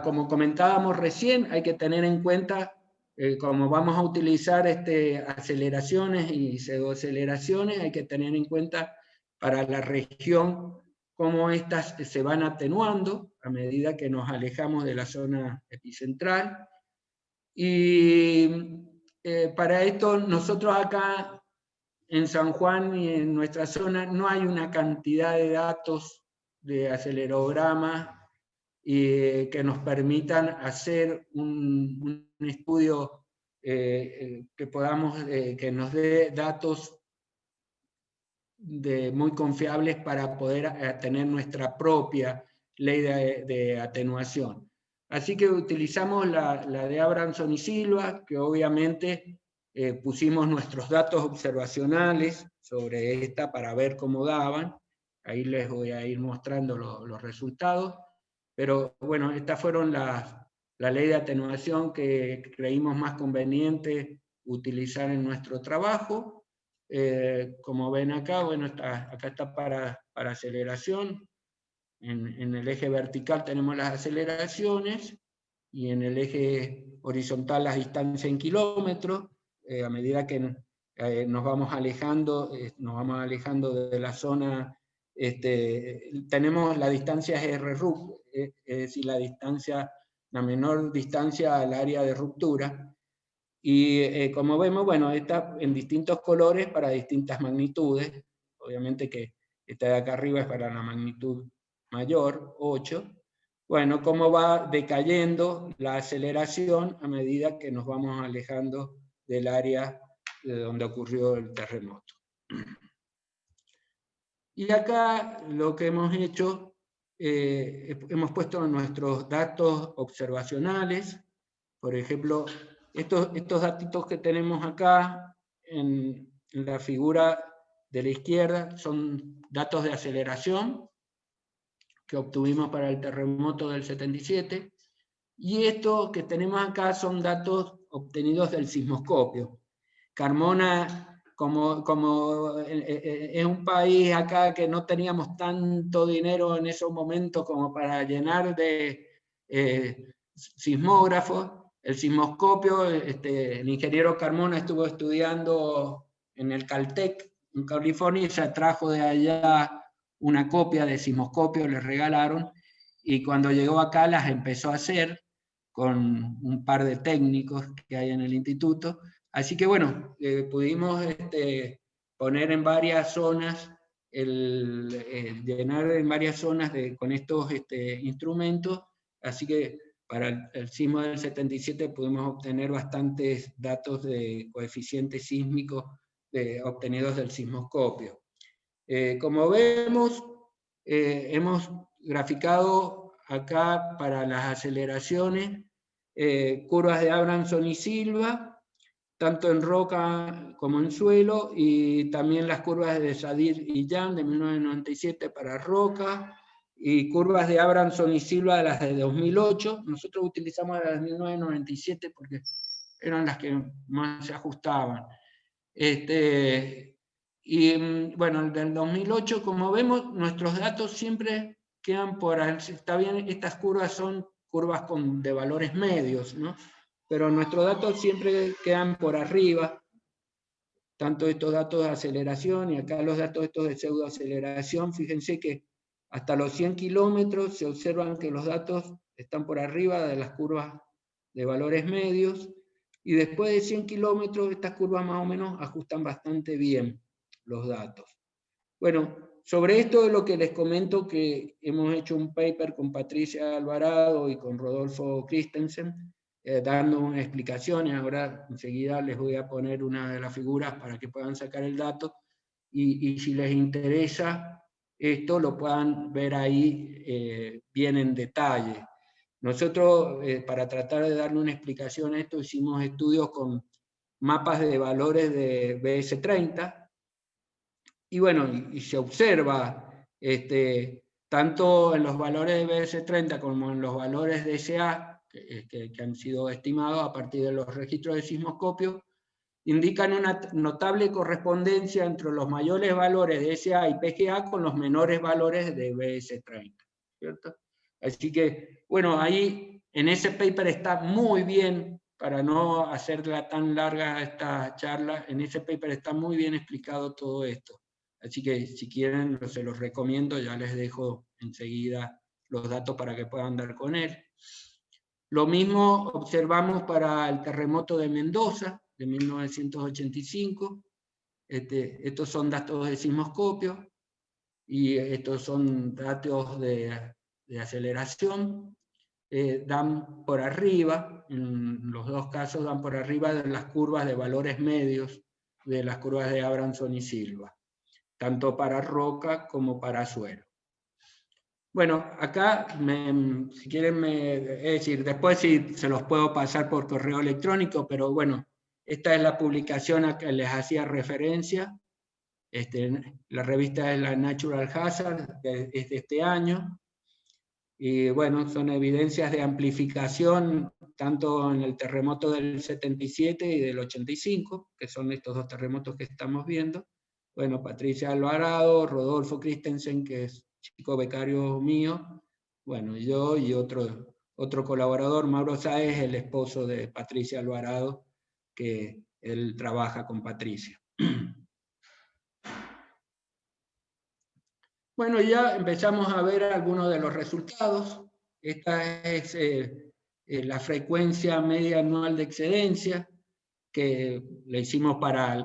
Como comentábamos recién, hay que tener en cuenta, como vamos a utilizar aceleraciones y pseudoaceleraciones, hay que tener en cuenta para la región cómo estas se van atenuando a medida que nos alejamos de la zona epicentral. Y para esto nosotros acá en San Juan y en nuestra zona no hay una cantidad de datos de acelerogramas que nos permitan hacer un estudio que nos dé datos muy confiables para poder tener nuestra propia ley de atenuación. Así que utilizamos la de Abramson y Silva, que obviamente pusimos nuestros datos observacionales sobre esta para ver cómo daban. Ahí les voy a ir mostrando los resultados. Pero bueno, estas fueron la ley de atenuación que creímos más conveniente utilizar en nuestro trabajo. Como ven acá, bueno, acá está para aceleración. En el eje vertical tenemos las aceleraciones y en el eje horizontal las distancias en kilómetros. A medida que nos vamos alejando de la zona, tenemos la distancia RRUC, es decir, la menor distancia al área de ruptura. Y como vemos, bueno, está en distintos colores para distintas magnitudes. Obviamente que esta de acá arriba es para la magnitud mayor, 8. Bueno, cómo va decayendo la aceleración a medida que nos vamos alejando del área de donde ocurrió el terremoto. Y acá lo que hemos hecho, hemos puesto nuestros datos observacionales. Por ejemplo, estos datitos que tenemos acá en la figura de la izquierda son datos de aceleración que obtuvimos para el terremoto del 77, y esto que tenemos acá son datos obtenidos del sismoscopio. Carmona, como es un país acá que no teníamos tanto dinero en esos momentos como para llenar de sismógrafos, el sismoscopio, el ingeniero Carmona estuvo estudiando en el Caltech, en California, y se trajo de allá una copia de sismoscopio, le regalaron, y cuando llegó acá las empezó a hacer con un par de técnicos que hay en el instituto. Así que bueno, pudimos poner en varias zonas, llenar en varias zonas con estos instrumentos, así que para el sismo del 77 pudimos obtener bastantes datos de coeficientes sísmicos obtenidos del sismoscopio. Como vemos, hemos graficado acá para las aceleraciones curvas de Abramson y Silva, tanto en roca como en suelo, y también las curvas de Sadir y Yang de 1997 para roca, y curvas de Abramson y Silva, las de 2008. Nosotros utilizamos las de 1997 porque eran las que más se ajustaban. Y bueno, del 2008, como vemos, nuestros datos siempre quedan por... Está bien, estas curvas son curvas de valores medios, ¿no? Pero nuestros datos siempre quedan por arriba, tanto estos datos de aceleración y acá los datos estos de pseudoaceleración. Fíjense que hasta los 100 kilómetros se observan que los datos están por arriba de las curvas de valores medios, y después de 100 kilómetros estas curvas más o menos ajustan bastante bien los datos. Bueno, sobre esto es lo que les comento, que hemos hecho un paper con Patricia Alvarado y con Rodolfo Christensen, dando explicaciones. Ahora enseguida les voy a poner una de las figuras para que puedan sacar el dato, y si les interesa esto lo puedan ver ahí bien en detalle. Nosotros, para tratar de darle una explicación a esto, hicimos estudios con mapas de valores de BS30, y bueno, y se observa tanto en los valores de BS30 como en los valores de SA, que han sido estimados a partir de los registros de sismoscopio, indican una notable correspondencia entre los mayores valores de SA y PGA con los menores valores de BS30, ¿cierto? Así que, bueno, ahí en ese paper está muy bien, para no hacerla tan larga esta charla, en ese paper está muy bien explicado todo esto. Así que si quieren, se los recomiendo, ya les dejo enseguida los datos para que puedan dar con él. Lo mismo observamos para el terremoto de Mendoza, de 1985. Estos son datos de sismoscopio, y estos son datos de aceleración. Dan por arriba, en los dos casos dan por arriba de las curvas de valores medios de las curvas de Abramson y Silva, tanto para roca como para suelo. Bueno, acá, si quieren, es decir, después sí se los puedo pasar por correo electrónico, pero bueno, esta es la publicación a que les hacía referencia. La revista es la Natural Hazard, es de este año. Y bueno, son evidencias de amplificación tanto en el terremoto del 77 y del 85, que son estos dos terremotos que estamos viendo. Bueno, Patricia Alvarado, Rodolfo Christensen, que es chico becario mío, bueno, yo y otro colaborador, Mauro Sáez, el esposo de Patricia Alvarado, que él trabaja con Patricia. Bueno, ya empezamos a ver algunos de los resultados. Esta es la frecuencia media anual de excedencia, que le hicimos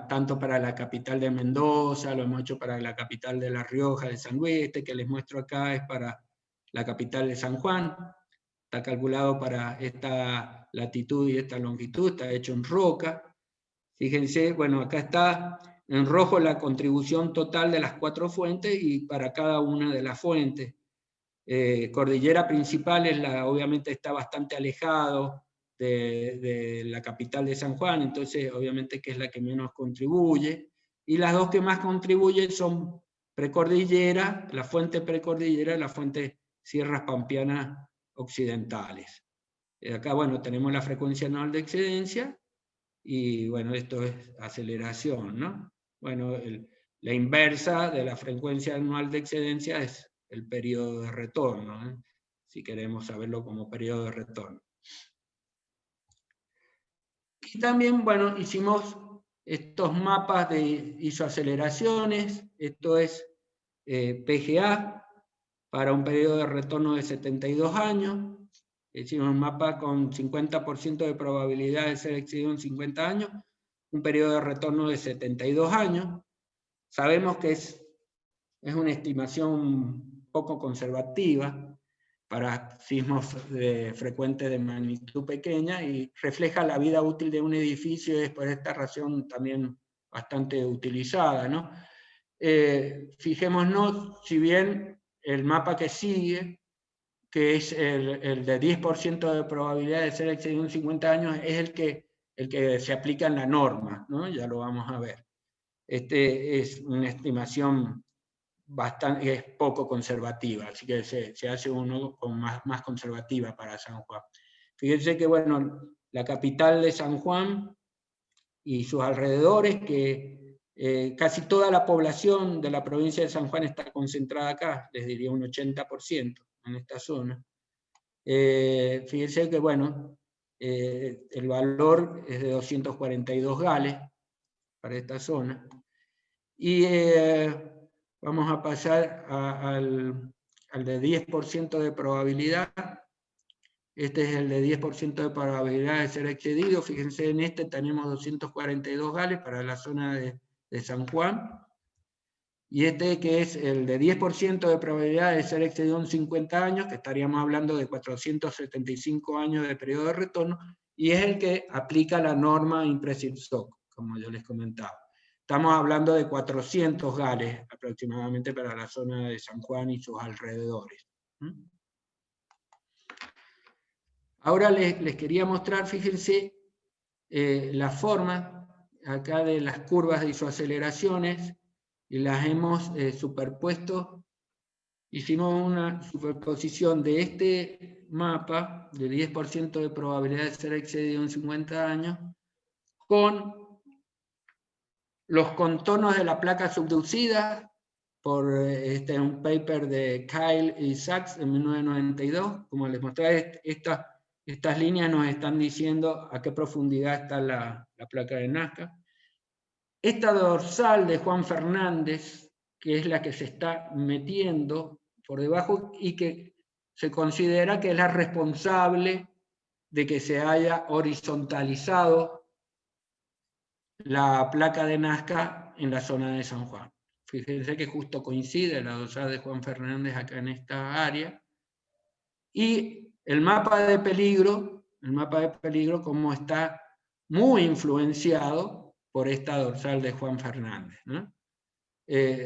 tanto para la capital de Mendoza, lo hemos hecho para la capital de La Rioja, de San Luis. Que les muestro acá es para la capital de San Juan. Está calculado para esta latitud y esta longitud, está hecho en roca. Fíjense, bueno, acá está en rojo la contribución total de las 4 fuentes y para cada una de las fuentes. Cordillera Principal obviamente está bastante alejado de la capital de San Juan, entonces obviamente que es la que menos contribuye. Y las dos que más contribuyen son precordillera, la fuente precordillera y la fuente Sierras Pampeanas Occidentales. Acá, bueno, tenemos la frecuencia anual de excedencia. Y bueno, esto es aceleración, ¿no? Bueno, la inversa de la frecuencia anual de excedencia es el periodo de retorno, ¿eh? Si queremos saberlo como periodo de retorno. Y también, bueno, hicimos estos mapas de isoaceleraciones. Esto es PGA para un periodo de retorno de 72 años. Hicimos un mapa con 50% de probabilidad de ser excedido en 50 años, un periodo de retorno de 72 años. Sabemos que es una estimación poco conservativa para sismos frecuentes de magnitud pequeña y refleja la vida útil de un edificio y es por esta razón también bastante utilizada, ¿no? Fijémonos, si bien el mapa que sigue, que es el de 10% de probabilidad de ser excedido en 50 años, es el que se aplica en la norma, ¿no? Ya lo vamos a ver. Es una estimación es poco conservativa, así que se hace uno con más conservativa para San Juan. Fíjense que, bueno, la capital de San Juan y sus alrededores, que casi toda la población de la provincia de San Juan está concentrada acá, les diría un 80% en esta zona. Fíjense que, bueno, el valor es de 242 gales para esta zona. Y vamos a pasar al de 10% de probabilidad. Este es el de 10% de probabilidad de ser excedido. Fíjense, en este tenemos 242 gales para la zona de San Juan. Y este que es el de 10% de probabilidad de ser excedido en 50 años, que estaríamos hablando de 475 años de periodo de retorno, y es el que aplica la norma Imprecision, como yo les comentaba. Estamos hablando de 400 gales aproximadamente para la zona de San Juan y sus alrededores. Ahora les quería mostrar, fíjense, la forma acá de las curvas de isoaceleraciones, y las hemos superpuesto. Hicimos una superposición de este mapa de 10% de probabilidad de ser excedido en 50 años con los contornos de la placa subducida por un paper de Kyle y Sachs en 1992. Como les mostré, estas líneas nos están diciendo a qué profundidad está la placa de Nazca. Esta dorsal de Juan Fernández que es la que se está metiendo por debajo y que se considera que es la responsable de que se haya horizontalizado la placa de Nazca en la zona de San Juan. Fíjense que justo coincide la dorsal de Juan Fernández acá en esta área. Y el mapa de peligro como está muy influenciado por esta dorsal de Juan Fernández, ¿no?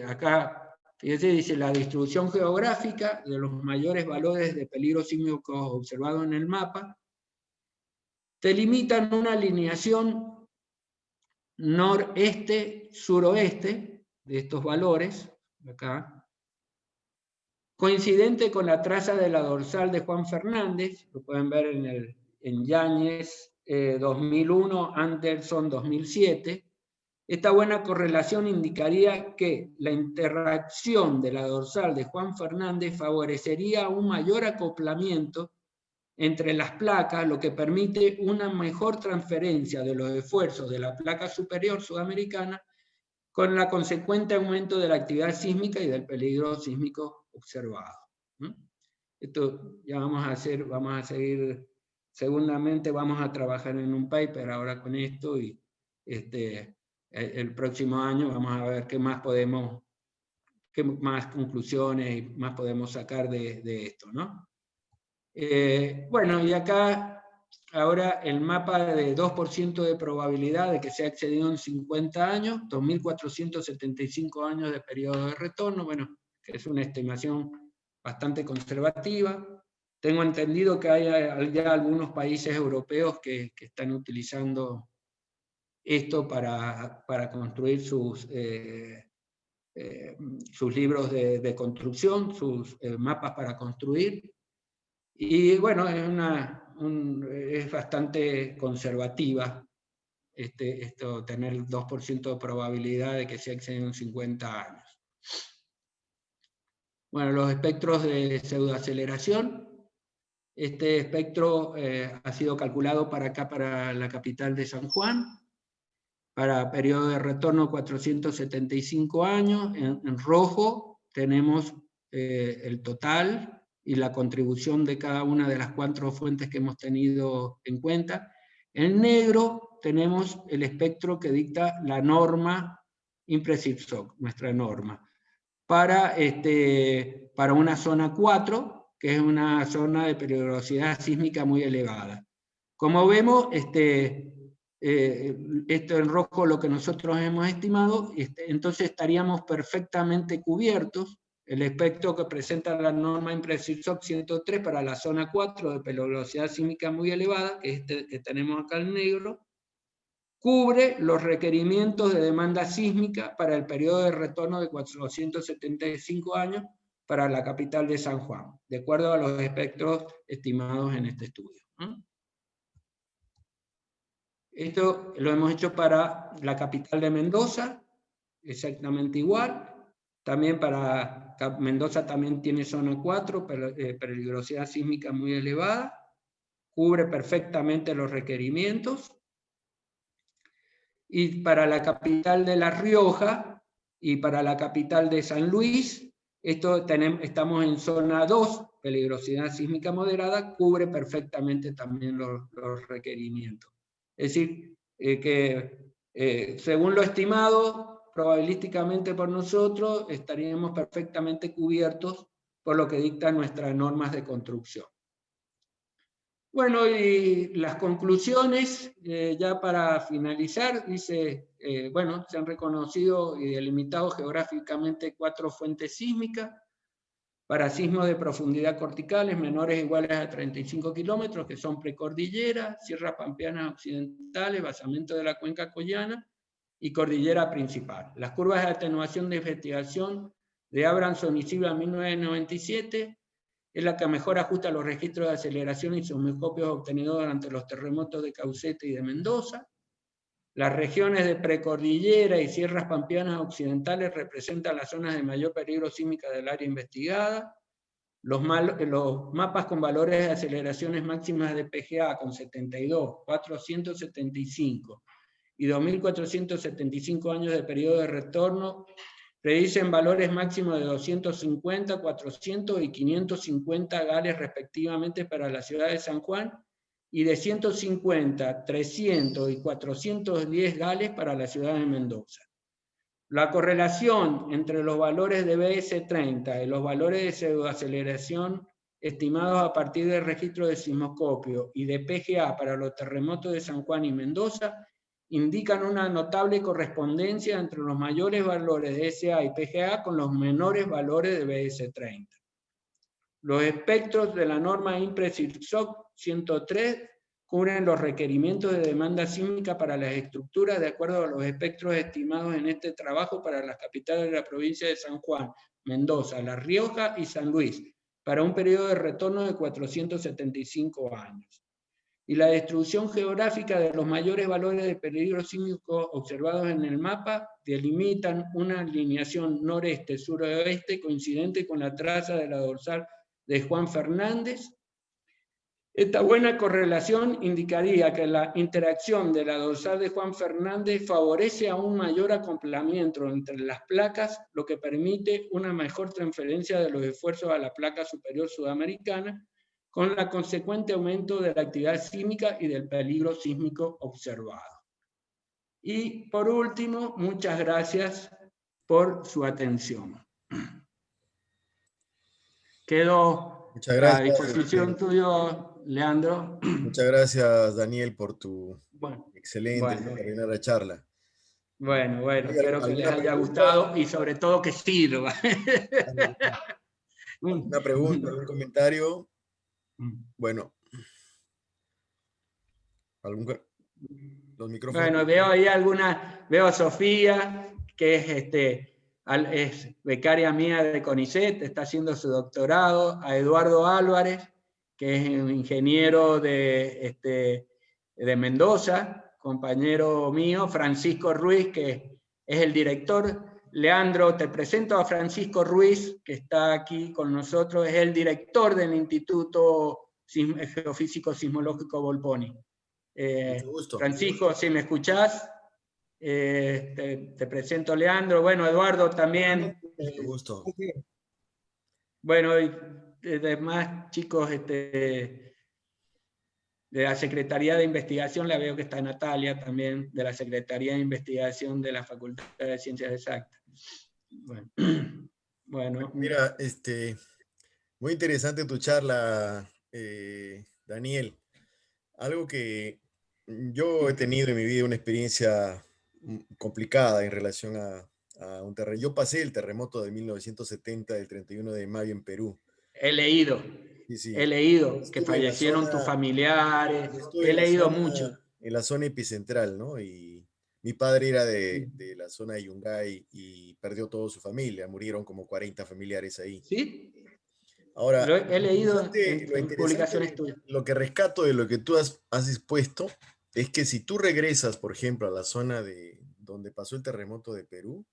Acá, fíjense, dice la distribución geográfica de los mayores valores de peligro sísmico observados en el mapa, delimitan una alineación noreste-suroeste de estos valores, acá, coincidente con la traza de la dorsal de Juan Fernández, lo pueden ver en Yáñez 2001, Anderson 2007. Esta buena correlación indicaría que la interacción de la dorsal de Juan Fernández favorecería un mayor acoplamiento entre las placas, lo que permite una mejor transferencia de los esfuerzos de la placa superior sudamericana con la consecuente aumento de la actividad sísmica y del peligro sísmico observado. Esto ya vamos a seguir, segundamente vamos a trabajar en un paper ahora con esto y el próximo año vamos a ver qué más conclusiones y más podemos sacar de esto, ¿no? Bueno, y acá ahora el mapa de 2% de probabilidad de que sea excedido en 50 años, 2.475 años de periodo de retorno, bueno, que es una estimación bastante conservativa. Tengo entendido que hay ya algunos países europeos que están utilizando esto para construir sus libros de construcción, sus mapas para construir. Y bueno, es bastante conservativa esto, tener 2% de probabilidad de que se exceden en 50 años. Bueno, los espectros de pseudoaceleración. Este espectro ha sido calculado para la capital de San Juan, para periodo de retorno 475 años. En rojo tenemos el total y la contribución de cada una de las 4 fuentes que hemos tenido en cuenta. En negro tenemos el espectro que dicta la norma IMPRESIPSOC, nuestra norma, para una zona 4, que es una zona de peligrosidad sísmica muy elevada. Como vemos, esto en rojo lo que nosotros hemos estimado, entonces estaríamos perfectamente cubiertos. El espectro que presenta la norma IMPRESIPSOC 103 para la zona 4 de peligrosidad sísmica muy elevada, que es este que tenemos acá en negro, cubre los requerimientos de demanda sísmica para el periodo de retorno de 475 años para la capital de San Juan, de acuerdo a los espectros estimados en este estudio. Esto lo hemos hecho para la capital de Mendoza, exactamente igual. También para Mendoza también tiene zona 4, peligrosidad sísmica muy elevada, cubre perfectamente los requerimientos. Y para la capital de La Rioja y para la capital de San Luis, estamos en zona 2, peligrosidad sísmica moderada, cubre perfectamente también los requerimientos. Es decir, según lo estimado, probabilísticamente por nosotros, estaríamos perfectamente cubiertos por lo que dictan nuestras normas de construcción. Bueno, y las conclusiones, ya para finalizar, dice, bueno, se han reconocido y delimitado geográficamente 4 fuentes sísmicas para sismos de profundidad corticales menores o iguales a 35 kilómetros, que son precordillera, sierras pampeanas occidentales, basamento de la cuenca collana y cordillera principal. Las curvas de atenuación de investigación de Abramson y Silva en 1997 es la que mejor ajusta los registros de aceleración y sismoscopios obtenidos durante los terremotos de Caucete y de Mendoza. Las regiones de precordillera y sierras pampeanas occidentales representan las zonas de mayor peligro sísmica del área investigada. Los mapas con valores de aceleraciones máximas de PGA con 72, 475 y 2.475 años de periodo de retorno predicen valores máximos de 250, 400 y 550 gales respectivamente para la ciudad de San Juan, y de 150, 300 y 410 gales para la ciudad de Mendoza. La correlación entre los valores de BS30 y los valores de pseudoaceleración estimados a partir del registro de sismoscopio y de PGA para los terremotos de San Juan y Mendoza indican una notable correspondencia entre los mayores valores de SA y PGA con los menores valores de BS30. Los espectros de la norma IMPRES-IRSOC 103 cubren los requerimientos de demanda sísmica para las estructuras de acuerdo a los espectros estimados en este trabajo para las capitales de la provincia de San Juan, Mendoza, La Rioja y San Luis, para un periodo de retorno de 475 años. Y la distribución geográfica de los mayores valores de peligro sísmico observados en el mapa delimitan una alineación noreste-suroeste coincidente con la traza de la dorsal de Juan Fernández. Esta buena correlación indicaría que la interacción de la dorsal de Juan Fernández favorece a un mayor acoplamiento entre las placas, lo que permite una mejor transferencia de los esfuerzos a la placa superior sudamericana, con la consecuente aumento de la actividad sísmica y del peligro sísmico observado. Y por último, muchas gracias por su atención. Quedo a disposición tuyo, Leandro. Muchas gracias, Daniel, por tu excelente bueno, extraordinaria charla. Bueno, espero que les haya gustado y sobre todo que sirva. ¿Una pregunta, algún comentario? Bueno. Los micrófonos. Bueno, veo ahí veo a Sofía, que es becaria mía de CONICET, está haciendo su doctorado, a Eduardo Álvarez, que es un ingeniero de Mendoza, compañero mío, Francisco Ruiz, que es el director. Leandro, te presento a Francisco Ruiz, que está aquí con nosotros, es el director del Instituto Geofísico Sismológico Volponi. Francisco, si me escuchás, te presento Leandro. Bueno, Eduardo también. Mucho gusto. Bueno, y demás chicos de la Secretaría de Investigación, la veo que está Natalia también, de la Secretaría de Investigación de la Facultad de Ciencias Exactas. Bueno. Mira, muy interesante tu charla, Daniel. Algo que yo he tenido en mi vida una experiencia complicada en relación a un terremoto. Yo pasé el terremoto de 1970, del 31 de mayo en Perú. He leído. Sí. He leído que fallecieron tus familiares. He leído mucho. En la zona epicentral, ¿no? Y mi padre era de la zona de Yungay y perdió toda su familia. Murieron como 40 familiares ahí. ¿Sí? Ahora, lo he leído en publicaciones tuyas. Lo que rescato de lo que tú has expuesto es que si tú regresas, por ejemplo, a la zona de donde pasó el terremoto de Perú,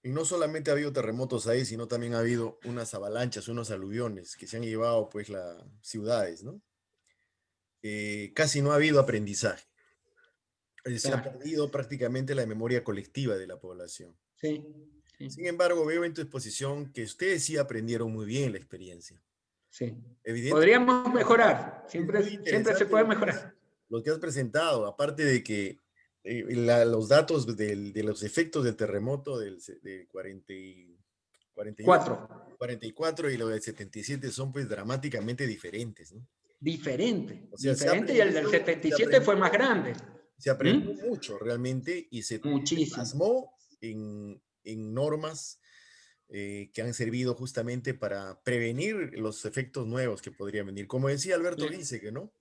y no solamente ha habido terremotos ahí, sino también ha habido unas avalanchas, unos aluviones que se han llevado pues las ciudades, ¿no? Casi no ha habido aprendizaje. Se ha perdido prácticamente la memoria colectiva de la población. Sí. Sin embargo, veo en tu exposición que ustedes sí aprendieron muy bien la experiencia. Sí. Podríamos mejorar, siempre se puede mejorar. Lo que has presentado, aparte de que los datos de los efectos del terremoto del 44 y los del 77 son pues dramáticamente diferentes, ¿no? Diferente, y el del 77 fue más grande. Se aprendió mucho realmente y se plasmó en normas que han servido justamente para prevenir los efectos nuevos que podrían venir. Como decía Alberto Giesecke, ¿no?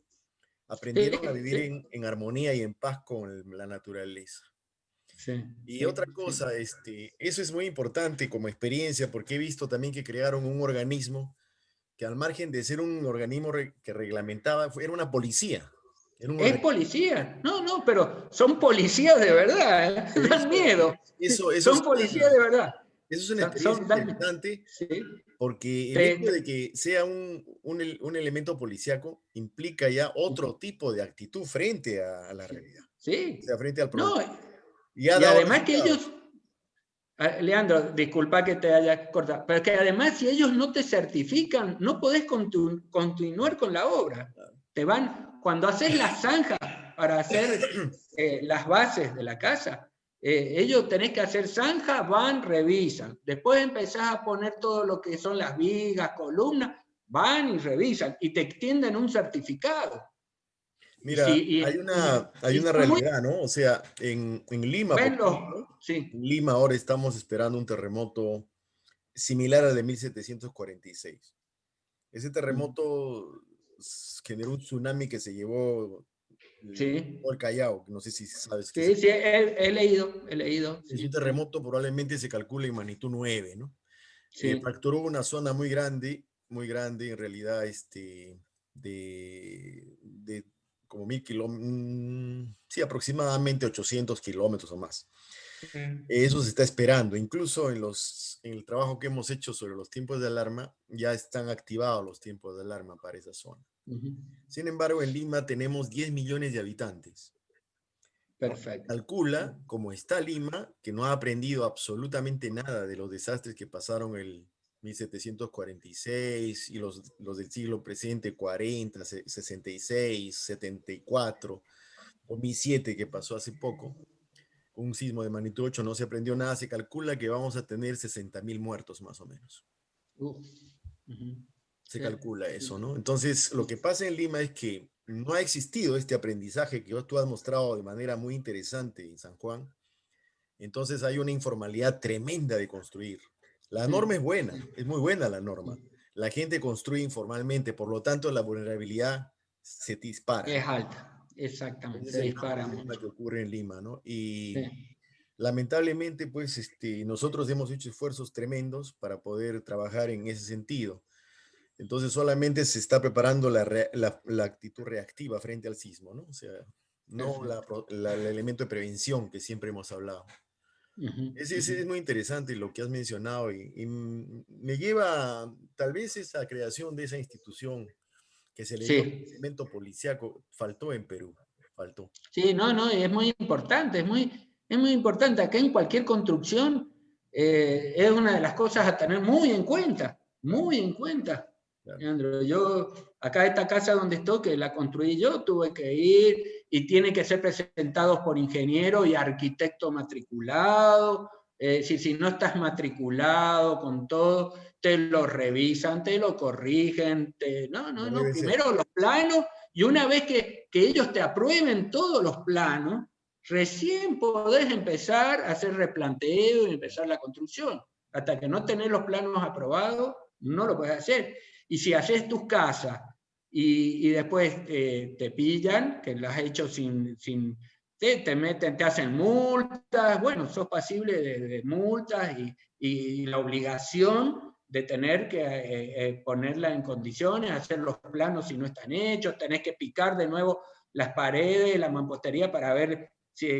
Aprendieron a vivir en armonía y en paz con la naturaleza. Y otra cosa, eso es muy importante como experiencia, porque he visto también que crearon un organismo que al margen de ser un organismo que reglamentaba, era una policía. Es policía, no, pero son policías de verdad, dan miedo. Son policías de verdad. Eso es una experiencia interesante, porque el hecho de que sea un elemento policíaco implica ya otro tipo de actitud frente a la realidad. Sí. O sea, frente al problema. No, y además que ellos Leandro, disculpa que te haya cortado, pero que además si ellos no te certifican, no podés continuar con la obra. Te van, cuando haces las zanjas para hacer las bases de la casa, ellos tenés que hacer zanjas, van, revisan. Después empezás a poner todo lo que son las vigas, columnas, van y revisan y te extienden un certificado. Mira, Sí, hay una son muy realidad, ¿no? O sea, en Lima, por buenos. ejemplo, Sí, en Lima ahora estamos esperando un terremoto similar al de 1746. Ese terremoto generó un tsunami que se llevó sí. todo el Callao, que no sé si sabes qué es. Sí, sí, he leído, Es un sí, terremoto, probablemente se calcula en magnitud 9, ¿no? sí. Fracturó una zona muy grande, en realidad, de como 1000 kilómetros, sí, aproximadamente 800 kilómetros o más. Eso se está esperando. Incluso en el trabajo que hemos hecho sobre los tiempos de alarma, ya están activados los tiempos de alarma para esa zona. Ujú. Sin embargo, en Lima tenemos 10 millones de habitantes. Perfecto. Calcula, como está Lima, que no ha aprendido absolutamente nada de los desastres que pasaron el 1746 y los del siglo presente, 40, 66, 74, 2007 que pasó hace poco, un sismo de magnitud 8, no se aprendió nada, se calcula que vamos a tener 60.000 muertos más o menos. Uf. Ujú. Se Sí, calcula eso, sí, ¿no? Entonces, lo que pasa en Lima es que no ha existido este aprendizaje que tú has mostrado de manera muy interesante en San Juan. Entonces hay una informalidad tremenda de construir. La norma sí, es buena, sí, es muy buena la norma. sí. La gente construye informalmente, por lo tanto la vulnerabilidad se dispara. Es alta, exactamente, Ese es se el gran dispara problema mucho. que ocurre en Lima, ¿no? Y Sí, lamentablemente, pues, nosotros hemos hecho esfuerzos tremendos para poder trabajar en ese sentido. Entonces solamente se está preparando la actitud reactiva frente al sismo, ¿no? O sea, no perfecto. el elemento de prevención que siempre hemos hablado. Ujú, Ese ujú. es muy interesante lo que has mencionado y me lleva tal vez esa creación de esa institución que se le dio Sí, elemento policíaco, faltó en Perú, faltó. sí, no, no, es muy importante, es muy importante. Acá en cualquier construcción es una de las cosas a tener Claro, muy en cuenta. claro. Leandro, yo, acá esta casa donde estoy, que la construí yo, tuve que ir y tiene que ser presentados por ingeniero y arquitecto matriculado. Si no estás matriculado con todo, te lo revisan, te lo corrigen. Como No, debe ser. primero los planos y una vez que ellos te aprueben todos los planos, recién podés empezar a hacer replanteo y empezar la construcción. Hasta que no tenés los planos aprobados, no lo podés hacer. Y si haces tus casas y después te pillan, que las has hecho sin te meten, te hacen multas, bueno, sos pasible de multas y la obligación de tener que ponerla en condiciones, hacer los planos si no están hechos, tenés que picar de nuevo las paredes, la mampostería para ver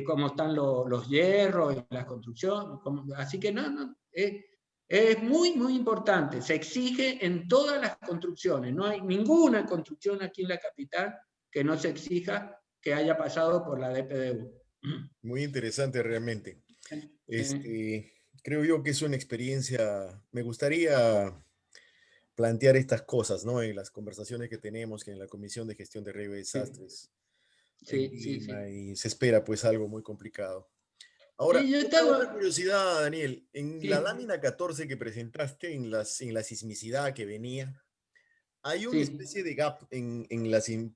cómo están los hierros, la construcción. Así que no, es muy, muy importante. Se exige en todas las construcciones. No hay ninguna construcción aquí en la capital que no se exija que haya pasado por la DPDU. Muy interesante realmente. Sí, Creo yo que es una experiencia, me gustaría plantear estas cosas, ¿no? En las conversaciones que tenemos, que en la Comisión de Gestión de Riesgos y sí, Desastres en sí, sí, Lima, sí. y se espera pues algo muy complicado. Ahora, Sí, yo otra estaba. curiosidad, Daniel, en la Sí, lámina 14 que presentaste, en la sismicidad que venía, hay una sí, especie de gap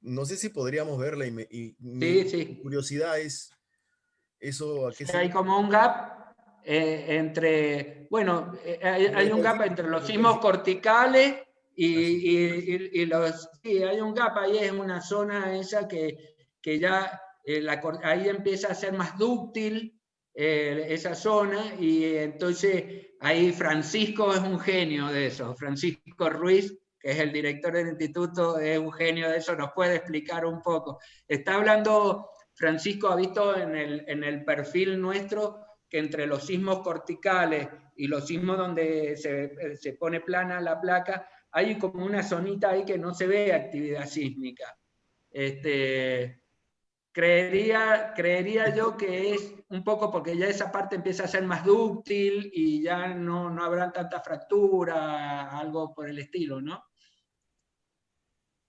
no sé si podríamos verla mi sí, sí. curiosidad es, ¿eso a qué se Hay debe? como un gap entre, bueno, hay un gap entre los sismos corticales Así. y los, sí, hay un gap ahí, es una zona esa que ya ahí empieza a ser más dúctil esa zona y entonces ahí Francisco es un genio de eso, Francisco Ruiz, que es el director del instituto, es un genio de eso, nos puede explicar un poco. Está hablando Francisco ha visto en el perfil nuestro que entre los sismos corticales y los sismos donde se pone plana la placa, hay como una zonita ahí que no se ve actividad sísmica. Este, creería yo que es un poco porque ya esa parte empieza a ser más dúctil y ya no habrán tanta fractura, algo por el estilo, ¿no?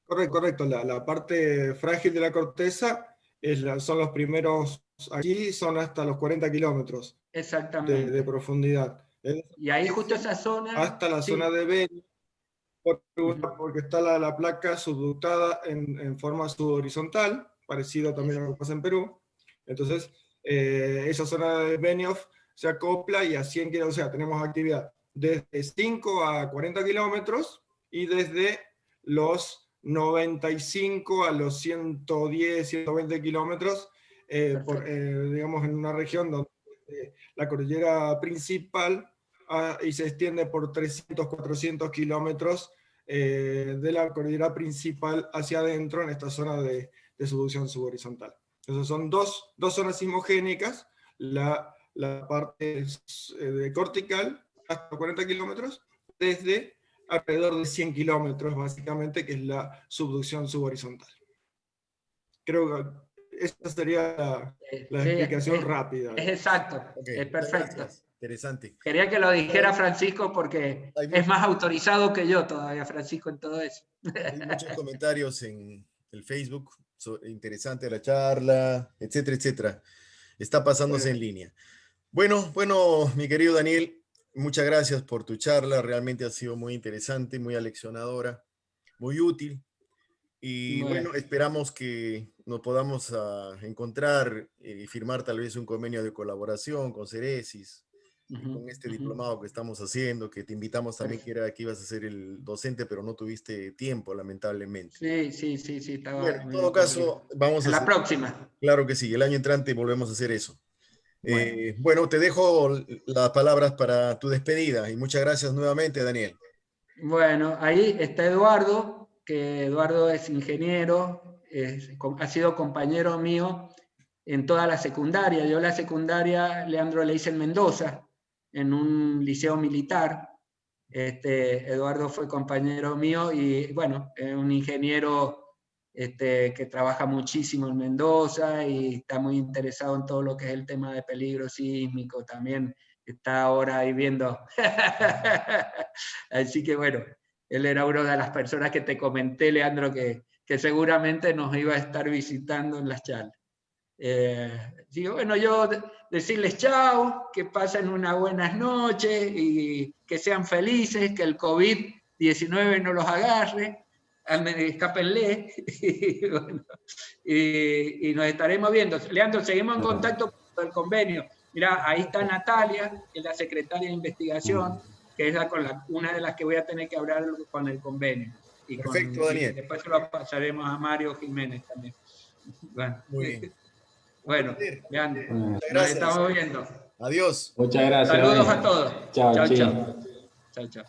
Correcto. La parte frágil de la corteza son los primeros, aquí son hasta los 40 kilómetros Exactamente. de profundidad. Y ahí justo esa zona... Hasta la sí. zona de Beni, porque está la placa subductada en forma subhorizontal, parecido también a lo que pasa en Perú. Entonces, esa zona de Benioff se acopla y a 100 kilómetros, o sea, tenemos actividad desde 5 a 40 kilómetros y desde los 95 a los 110, 120 kilómetros, digamos, en una región donde la cordillera principal y se extiende por 300, 400 kilómetros de la cordillera principal hacia adentro en esta zona de subducción subhorizontal. Entonces son dos zonas sismogénicas, la parte cortical hasta 40 kilómetros, desde alrededor de 100 kilómetros básicamente, que es la subducción subhorizontal. Creo que esa sería la explicación rápida. Es exacto, Okay, es perfecto. Gracias. Interesante. Quería que lo dijera Francisco porque es más autorizado que yo todavía, Francisco, en todo eso. Hay muchos comentarios en el Facebook, interesante la charla, etcétera, etcétera. Está pasándose en línea. Bueno, mi querido Daniel, muchas gracias por tu charla, realmente ha sido muy interesante, muy aleccionadora, muy útil. Y bueno, esperamos que nos podamos encontrar y firmar tal vez un convenio de colaboración con Ceresis, con este diplomado que estamos haciendo, que te invitamos también, que ibas a ser el docente, pero no tuviste tiempo, lamentablemente. Sí, estaba... Bueno, en todo caso, vamos a la próxima. Claro que sí, el año entrante volvemos a hacer eso. Bueno, te dejo las palabras para tu despedida y muchas gracias nuevamente, Daniel. Bueno, ahí está Eduardo, que Eduardo es ingeniero, ha sido compañero mío en toda la secundaria. Yo la secundaria, Leandro, le hice en Mendoza, en un liceo militar. Eduardo fue compañero mío y bueno, es un ingeniero que trabaja muchísimo en Mendoza y está muy interesado en todo lo que es el tema de peligro sísmico. También está ahora ahí viendo. Así que bueno, él era una de las personas que te comenté, Leandro, que seguramente nos iba a estar visitando en las charlas. Digo, bueno, yo decirles chao, que pasen unas buenas noches y que sean felices, que el COVID-19 no los agarre, escápenle, y, bueno, y nos estaremos viendo. Leandro, seguimos en contacto con el convenio. Mira, ahí está Natalia, que es la secretaria de investigación, que es una de las que voy a tener que hablar con el convenio. Y perfecto, Daniel. Y después se lo pasaremos a Mario Jiménez también. Bueno. Muy bien. Bueno, Leandro, nos estamos viendo. Adiós. Muchas gracias. Saludos a todos. Chao, chao.